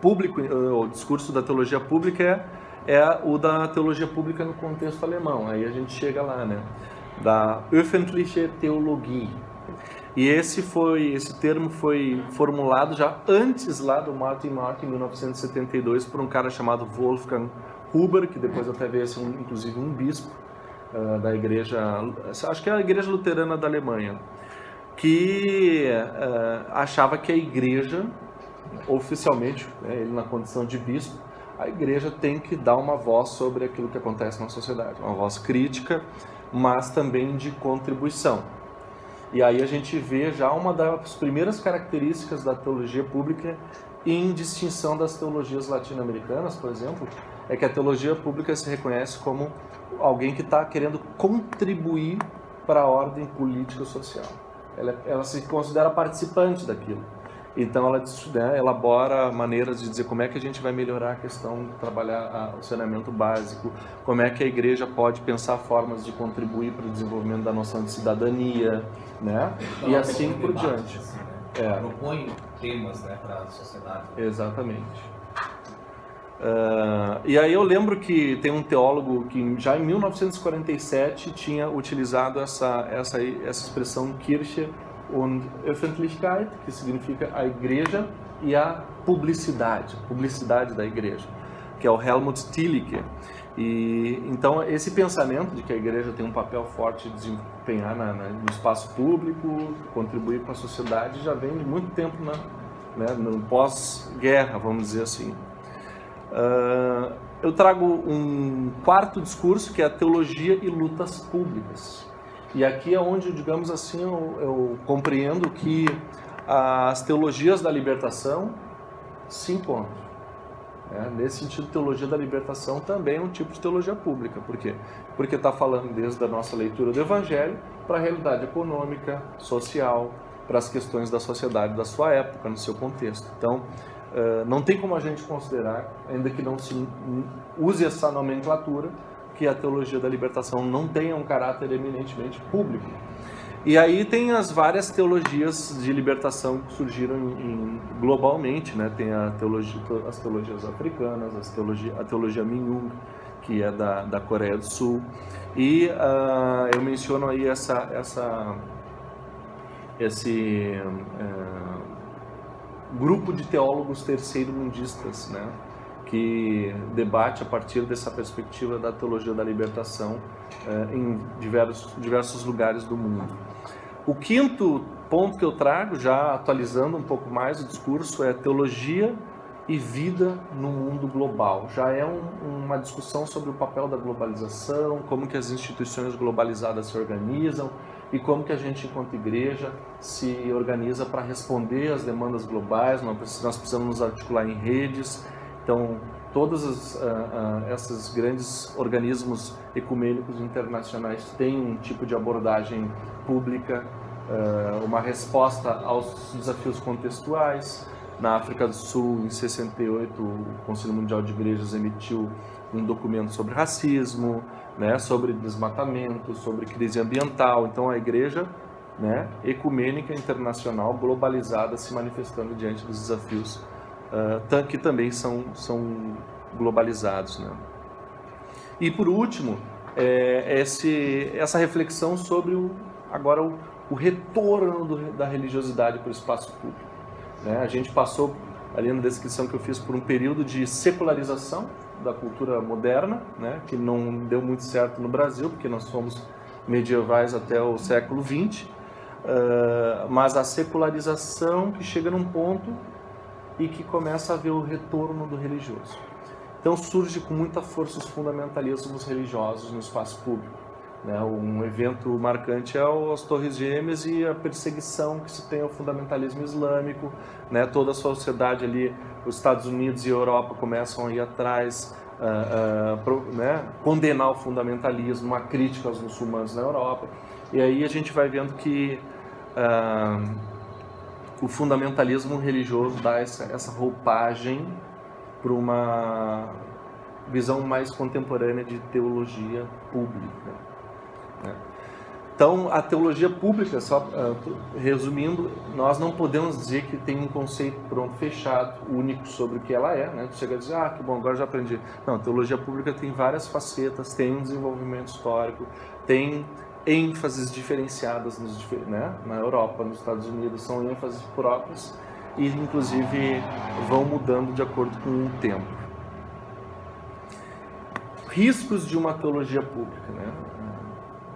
público, o discurso da teologia pública é o da teologia pública no contexto alemão. Aí a gente chega lá, né? Da öffentliche Theologie. E esse termo foi formulado já antes lá do Martin Marty, em 1972, por um cara chamado Wolfgang Huber, que depois até veio a ser inclusive um bispo da igreja, acho que é a igreja luterana da Alemanha, que achava que a igreja, oficialmente, ele na condição de bispo, a igreja tem que dar uma voz sobre aquilo que acontece na sociedade, uma voz crítica, mas também de contribuição. E aí a gente vê já uma das primeiras características da teologia pública em distinção das teologias latino-americanas, por exemplo, é que a teologia pública se reconhece como alguém que está querendo contribuir para a ordem política e social. Ela se considera participante daquilo. Então ela elabora maneiras de dizer como é que a gente vai melhorar a questão de trabalhar o saneamento básico, como é que a igreja pode pensar formas de contribuir para o desenvolvimento da noção de cidadania, né? Então, e assim por diante. Assim, né? Propõe temas, né, para a sociedade. Exatamente. E aí eu lembro que tem um teólogo que já em 1947 tinha utilizado essa expressão Kirche und Öffentlichkeit, que significa a igreja e a publicidade da igreja, que é o Helmut Thielicke. E então esse pensamento de que a igreja tem um papel forte de desempenhar no espaço público, contribuir com a sociedade, já vem de muito tempo no pós-guerra, vamos dizer assim. Eu trago um quarto discurso, que é a teologia e lutas públicas. E aqui é onde, digamos assim, eu compreendo que as teologias da libertação se encontram. Nesse sentido, teologia da libertação também é um tipo de teologia pública. Por quê? Porque está falando desde a nossa leitura do Evangelho para a realidade econômica, social, para as questões da sociedade da sua época, no seu contexto. Então, não tem como a gente considerar, ainda que não se use essa nomenclatura, que a teologia da libertação não tenha um caráter eminentemente público. E aí tem as várias teologias de libertação que surgiram globalmente, né? Tem as teologias africanas, a teologia Minjung, que é da Coreia do Sul. E eu menciono aí esse grupo de teólogos terceiro-mundistas, né? que debate a partir dessa perspectiva da teologia da libertação em diversos lugares do mundo. O quinto ponto que eu trago, já atualizando um pouco mais o discurso, é teologia e vida no mundo global. Já é uma discussão sobre o papel da globalização, como que as instituições globalizadas se organizam e como que a gente, enquanto igreja, se organiza para responder às demandas globais. Nós precisamos nos articular em redes. Então, todos esses grandes organismos ecumênicos internacionais têm um tipo de abordagem pública, uma resposta aos desafios contextuais. Na África do Sul, em 68, o Conselho Mundial de Igrejas emitiu um documento sobre racismo, né, sobre desmatamento, sobre crise ambiental. Então, a igreja, né, ecumênica, internacional, globalizada, se manifestando diante dos desafios que também são globalizados, né? E, por último, essa reflexão sobre o retorno da religiosidade para o espaço público. A gente passou, ali na descrição que eu fiz, por um período de secularização da cultura moderna, né, que não deu muito certo no Brasil, porque nós fomos medievais até o século XX, mas a secularização que chega num ponto e que começa a ver o retorno do religioso. Então surge com muita força os fundamentalismos religiosos no espaço público. Um evento marcante é as Torres Gêmeas e a perseguição que se tem ao fundamentalismo islâmico, né? Toda a sociedade ali, os Estados Unidos e a Europa começam a ir atrás, né? Condenar o fundamentalismo, uma crítica aos muçulmanos na Europa. E aí a gente vai vendo que o fundamentalismo religioso dá essa roupagem para uma visão mais contemporânea de teologia pública. Então, a teologia pública, só resumindo, nós não podemos dizer que tem um conceito pronto, fechado, único sobre o que ela é, né? Chega a dizer, que bom, agora já aprendi. Não, a teologia pública tem várias facetas, tem um desenvolvimento histórico, tem ênfases diferenciadas né? Na Europa, nos Estados Unidos, são ênfases próprias e, inclusive, vão mudando de acordo com o tempo. Riscos de uma teologia pública, né?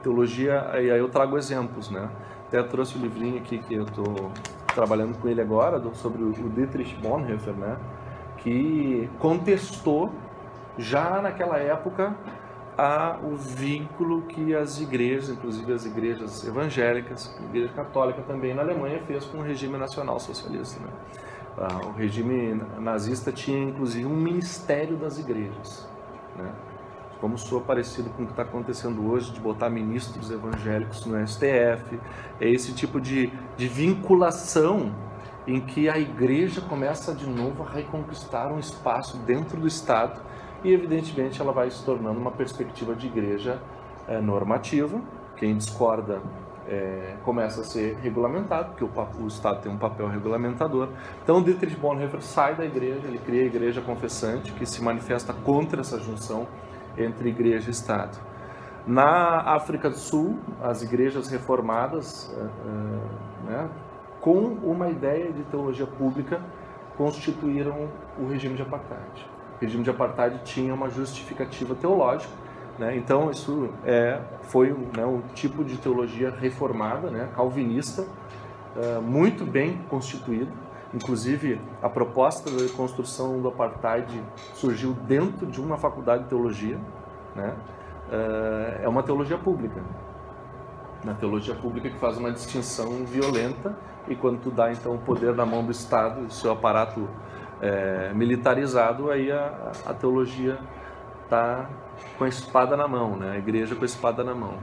Teologia, e aí eu trago exemplos, né? Até trouxe o livrinho aqui que eu estou trabalhando com ele agora, sobre o Dietrich Bonhoeffer, né? Que contestou já naquela época o vínculo que as igrejas, inclusive as igrejas evangélicas, a igreja católica também na Alemanha, fez com o regime nacional socialista, né? O regime nazista tinha inclusive um ministério das igrejas, né? Como soa parecido com o que está acontecendo hoje, de botar ministros evangélicos no STF. É esse tipo de vinculação em que a igreja começa de novo a reconquistar um espaço dentro do Estado e, evidentemente, ela vai se tornando uma perspectiva de igreja normativa. Quem discorda começa a ser regulamentado, porque o Estado tem um papel regulamentador. Então, Dietrich Bonhoeffer sai da igreja, ele cria a igreja confessante, que se manifesta contra essa junção entre igreja e Estado. Na África do Sul, as igrejas reformadas, né, com uma ideia de teologia pública, constituíram o regime de apartheid. O regime de apartheid tinha uma justificativa teológica, né? Então isso foi um tipo de teologia reformada, né, calvinista, muito bem constituído. Inclusive, a proposta da construção do apartheid surgiu dentro de uma faculdade de teologia, né? É uma teologia pública. Uma teologia pública que faz uma distinção violenta, e quando tu dá, então, o poder na mão do Estado, o seu aparato militarizado, aí a teologia está com a espada na mão, né? A igreja com a espada na mão.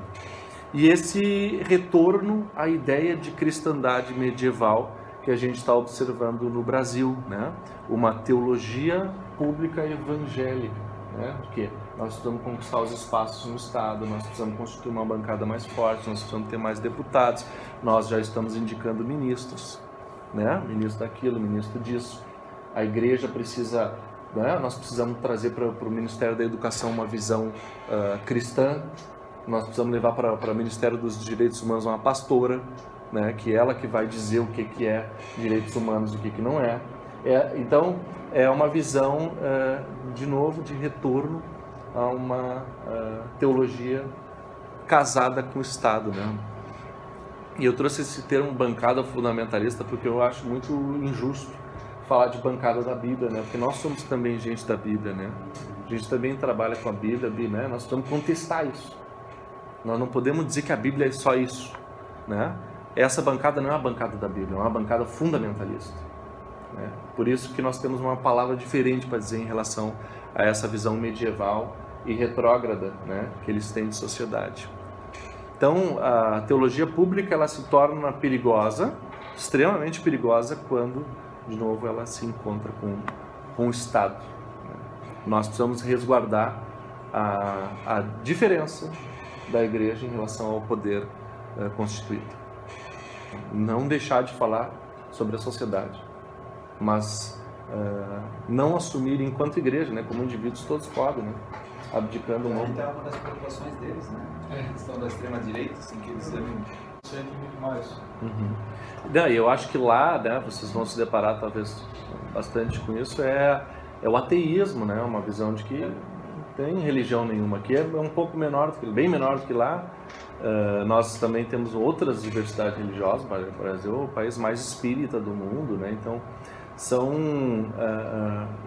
E esse retorno à ideia de cristandade medieval que a gente está observando no Brasil, né? Uma teologia pública evangélica, né? Porque nós precisamos conquistar os espaços no Estado, nós precisamos constituir uma bancada mais forte, nós precisamos ter mais deputados, nós já estamos indicando ministros, né? Ministro daquilo, ministro disso. A igreja precisa, né? Nós precisamos trazer para o Ministério da Educação uma visão cristã, nós precisamos levar para o Ministério dos Direitos Humanos uma pastora, né, que ela que vai dizer o que é direitos humanos e o que não é. Então, é uma visão, de novo, de retorno a uma teologia casada com o Estado, né? E eu trouxe esse termo bancada fundamentalista porque eu acho muito injusto falar de bancada da Bíblia, né? Porque nós somos também gente da Bíblia, né? A gente também trabalha com a Bíblia, né? Nós precisamos contestar isso. Nós não podemos dizer que a Bíblia é só isso, né? Essa bancada não é uma bancada da Bíblia, é uma bancada fundamentalista, né? Por isso que nós temos uma palavra diferente para dizer em relação a essa visão medieval e retrógrada, né, que eles têm de sociedade. Então, a teologia pública ela se torna perigosa, extremamente perigosa, quando, de novo, ela se encontra com o Estado, né? Nós precisamos resguardar a diferença da igreja em relação ao poder constituído. Não deixar de falar sobre a sociedade, mas não assumir enquanto igreja, né, como indivíduos todos podem, né, abdicando um pouco. É uma das preocupações deles, né? A questão da extrema-direita, assim, que eles devem ser muito mais. Não, eu acho que lá, né, vocês vão se deparar talvez bastante com isso, é o ateísmo, né, uma visão de que não tem religião nenhuma, que é um pouco menor, bem menor do que lá. Nós também temos outras diversidades religiosas, o Brasil é o país mais espírita do mundo, né, então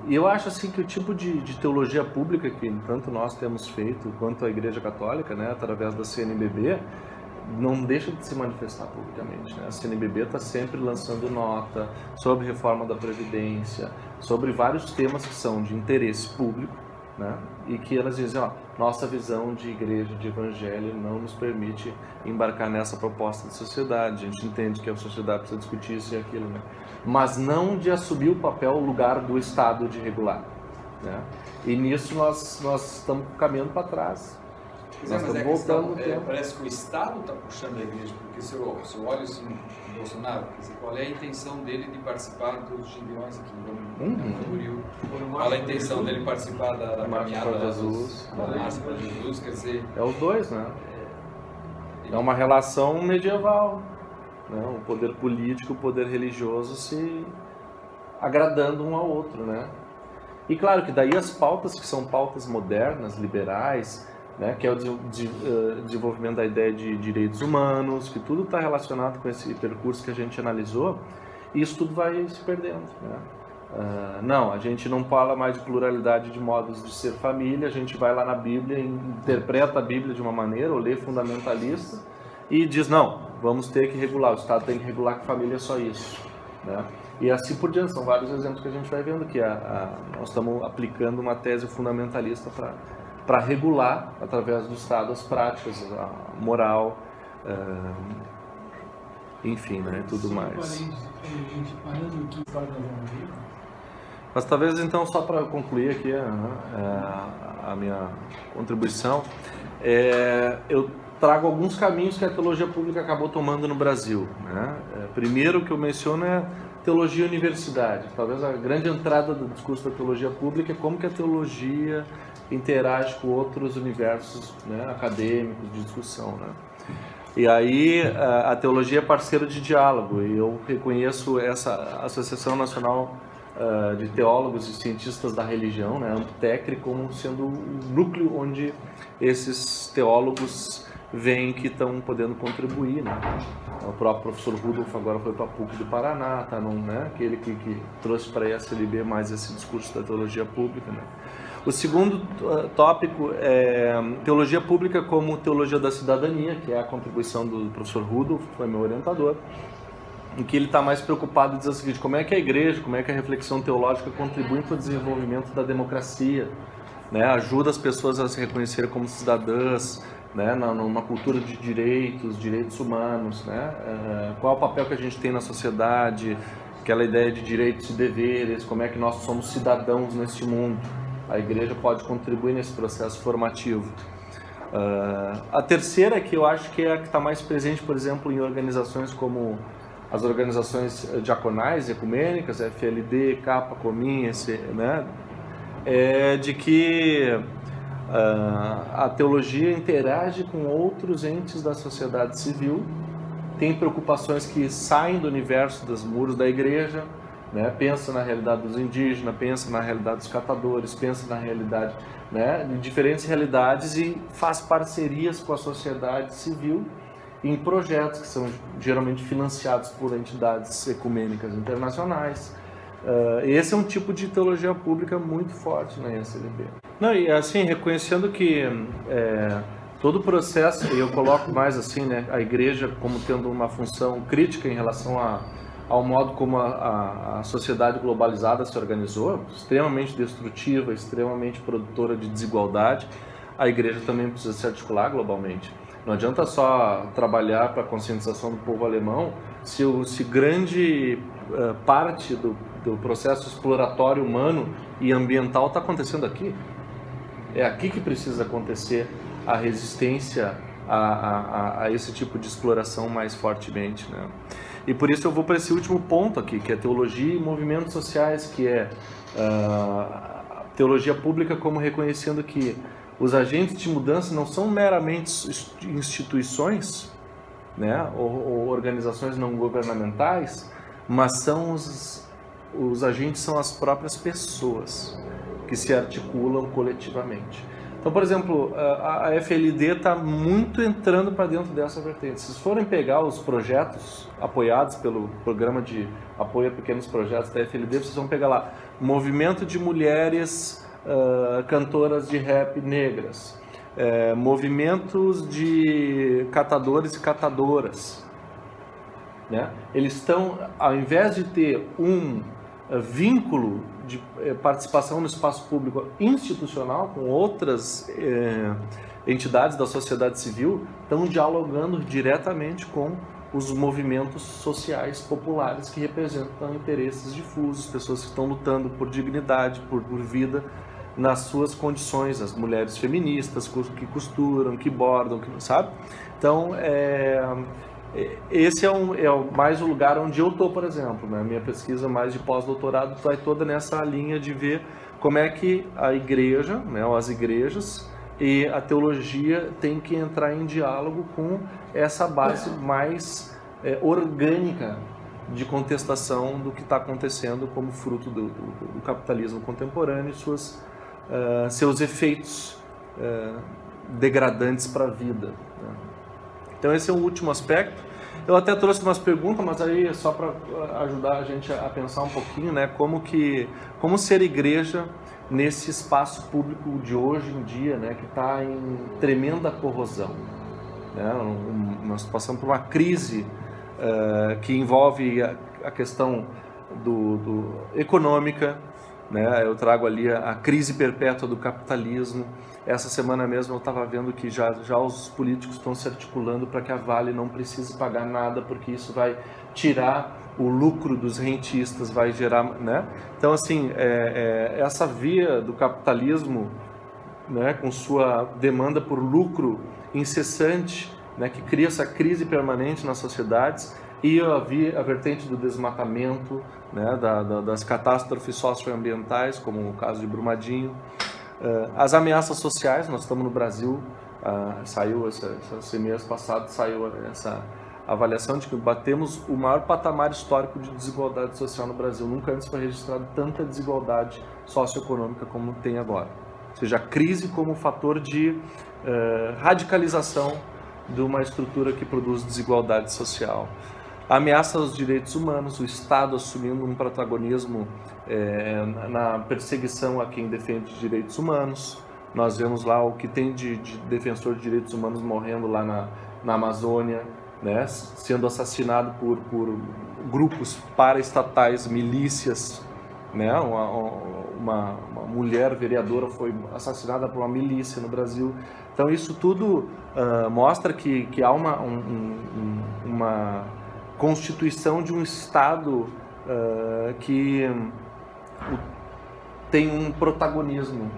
e eu acho assim que o tipo de teologia pública que tanto nós temos feito quanto a Igreja Católica, né, através da CNBB, não deixa de se manifestar publicamente, né? A CNBB está sempre lançando nota sobre reforma da Previdência, sobre vários temas que são de interesse público, né? E que elas dizem, ó, nossa visão de igreja, de evangelho não nos permite embarcar nessa proposta de sociedade. A gente entende que a sociedade precisa discutir isso e aquilo, né? Mas não de assumir o papel, o lugar do Estado de regular, né? E nisso nós estamos caminhando para trás. Nós estamos voltando parece que o Estado está puxando a igreja, porque se eu olho assim, o Bolsonaro, quer dizer, qual é a intenção dele de participar dos gideões aqui no Rio? Qual é a intenção dele participar da caminhada para Jesus, da Marcha para Jesus? Quer dizer, é os dois, né? É uma relação medieval, né? O poder político, o poder religioso se agradando um ao outro, né? E claro que daí as pautas que são pautas modernas, liberais, né, que é o desenvolvimento da ideia de direitos humanos, que tudo está relacionado com esse percurso que a gente analisou, e isso tudo vai se perdendo, né? Não, a gente não fala mais de pluralidade de modos de ser família, a gente vai lá na Bíblia, interpreta a Bíblia de uma maneira, ou lê fundamentalista, e diz, não, vamos ter que regular, o Estado tem que regular que família é só isso, né? E assim por diante, são vários exemplos que a gente vai vendo que nós estamos aplicando uma tese fundamentalista para regular, através do Estado, as práticas, a moral, enfim, né, tudo mais. Mas talvez, então, só para concluir aqui a minha contribuição, eu trago alguns caminhos que a teologia pública acabou tomando no Brasil, né? Primeiro que eu menciono é teologia e universidade. Talvez a grande entrada do discurso da teologia pública é como que a teologia interage com outros universos, né, acadêmicos, de discussão, né? E aí a teologia é parceira de diálogo, e eu reconheço essa Associação Nacional de Teólogos e Cientistas da Religião, né, ANPTECRE, como sendo o núcleo onde esses teólogos veem que estão podendo contribuir, né? O próprio professor Rudolf agora foi para a PUC do Paraná, tá, né, aquele que trouxe para a SLB mais esse discurso da teologia pública, né? O segundo tópico é teologia pública como teologia da cidadania, que é a contribuição do professor Rudolf, que foi meu orientador, em que ele está mais preocupado em dizer o seguinte: como é que a igreja, como é que a reflexão teológica contribui para o desenvolvimento da democracia, né? Ajuda as pessoas a se reconhecerem como cidadãs, né? Numa cultura de direitos humanos, né? Qual é o papel que a gente tem na sociedade, aquela ideia de direitos e deveres, como é que nós somos cidadãos neste mundo. A igreja pode contribuir nesse processo formativo. A terceira, que eu acho que é a que está mais presente, por exemplo, em organizações como as organizações diaconais, ecumênicas, FLD, CAPA, Comim, né? É de que a teologia interage com outros entes da sociedade civil, tem preocupações que saem do universo dos muros da igreja, né? Pensa na realidade dos indígenas, pensa na realidade dos catadores, pensa na realidade, né, de diferentes realidades e faz parcerias com a sociedade civil em projetos que são geralmente financiados por entidades ecumênicas internacionais. Esse é um tipo de teologia pública muito forte na IACLB. Não, e assim, reconhecendo que todo o processo, e eu coloco mais assim, né, a igreja como tendo uma função crítica em relação ao modo como a sociedade globalizada se organizou, extremamente destrutiva, extremamente produtora de desigualdade, a igreja também precisa se articular globalmente. Não adianta só trabalhar para a conscientização do povo alemão se grande parte do processo exploratório humano e ambiental está acontecendo aqui. É aqui que precisa acontecer a resistência a esse tipo de exploração mais fortemente, né? E por isso eu vou para esse último ponto aqui, que é teologia e movimentos sociais, que é a teologia pública como reconhecendo que os agentes de mudança não são meramente instituições, né, ou organizações não governamentais, mas são os agentes são as próprias pessoas que se articulam coletivamente. Então, por exemplo, a FLD está muito entrando para dentro dessa vertente. Se vocês forem pegar os projetos apoiados pelo Programa de Apoio a Pequenos Projetos da FLD, vocês vão pegar lá Movimento de Mulheres Cantoras de Rap Negras, movimentos de catadores e catadoras, né? Eles estão, ao invés de ter um vínculo de participação no espaço público institucional com outras entidades da sociedade civil, estão dialogando diretamente com os movimentos sociais populares que representam interesses difusos, pessoas que estão lutando por dignidade, por vida nas suas condições, as mulheres feministas que costuram, que bordam, que sabe? Então, esse é mais o lugar onde eu estou, por exemplo, né? Minha pesquisa mais de pós-doutorado vai toda nessa linha de ver como é que a igreja, né, ou as igrejas e a teologia tem que entrar em diálogo com essa base mais orgânica de contestação do que está acontecendo como fruto do capitalismo contemporâneo e seus efeitos degradantes para a vida, né? Então esse é o último aspecto. Eu até trouxe umas perguntas, mas aí é só para ajudar a gente a pensar um pouquinho, né, como ser igreja nesse espaço público de hoje em dia, né, que está em tremenda corrosão, né? Nós passamos por uma crise que envolve a questão econômica, né? Eu trago ali a crise perpétua do capitalismo. Essa semana mesmo eu estava vendo que já os políticos estão se articulando para que a Vale não precise pagar nada, porque isso vai tirar o lucro dos rentistas, vai gerar, né? Então, assim, essa via do capitalismo, né, com sua demanda por lucro incessante, né, que cria essa crise permanente nas sociedades, e a vertente do desmatamento, né, das catástrofes socioambientais, como o caso de Brumadinho. As ameaças sociais, nós estamos no Brasil, saiu esse mês passado, saiu essa avaliação de que batemos o maior patamar histórico de desigualdade social no Brasil. Nunca antes foi registrado tanta desigualdade socioeconômica como tem agora. Ou seja, a crise como fator de radicalização de uma estrutura que produz desigualdade social. A ameaça aos direitos humanos, o Estado assumindo um protagonismo na perseguição a quem defende direitos humanos. Nós vemos lá o que tem de defensor de direitos humanos morrendo lá na Amazônia, né, sendo assassinado por grupos paraestatais, milícias, né? Uma mulher vereadora foi assassinada por uma milícia no Brasil. Então isso tudo mostra que há uma constituição de um Estado que tem um protagonismo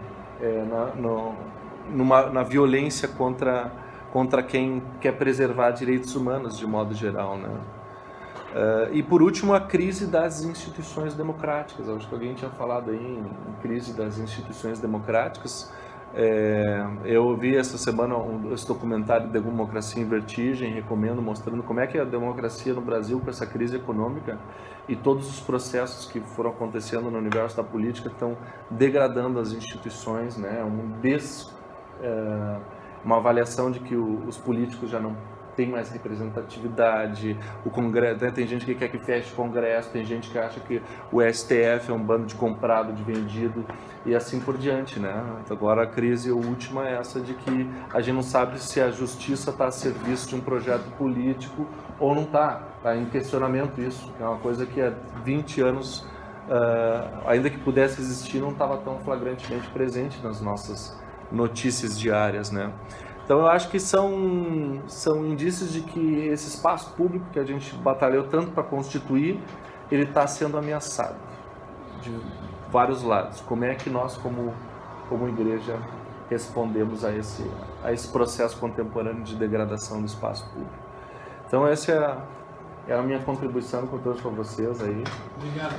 na violência contra quem quer preservar direitos humanos de modo geral, né? E por último, a crise das instituições democráticas. Acho que alguém tinha falado aí em crise das instituições democráticas. Eu vi essa semana esse documentário de Democracia em Vertigem, recomendo, mostrando como é que a democracia no Brasil, com essa crise econômica e todos os processos que foram acontecendo no universo da política, estão degradando as instituições, né? Uma avaliação de que os políticos já não têm mais representatividade, o Congresso, né? Tem gente que quer que feche o Congresso, tem gente que acha que o STF é um bando de comprado, de vendido, e assim por diante, né? Então, agora a crise última é essa de que a gente não sabe se a justiça está a serviço de um projeto político ou não está. Está em questionamento isso, que é uma coisa que há 20 anos, ainda que pudesse existir, não estava tão flagrantemente presente nas nossas notícias diárias, né? Então eu acho que são indícios de que esse espaço público que a gente batalhou tanto para constituir, ele está sendo ameaçado de vários lados. Como é que nós, como igreja, respondemos a esse processo contemporâneo de degradação do espaço público? Então essa é a minha contribuição com todos vocês aí. Obrigado.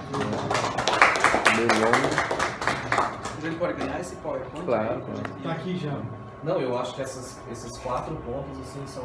A gente pode ganhar esse PowerPoint? Claro. Está aqui já. Não, eu acho que esses 4 pontos assim são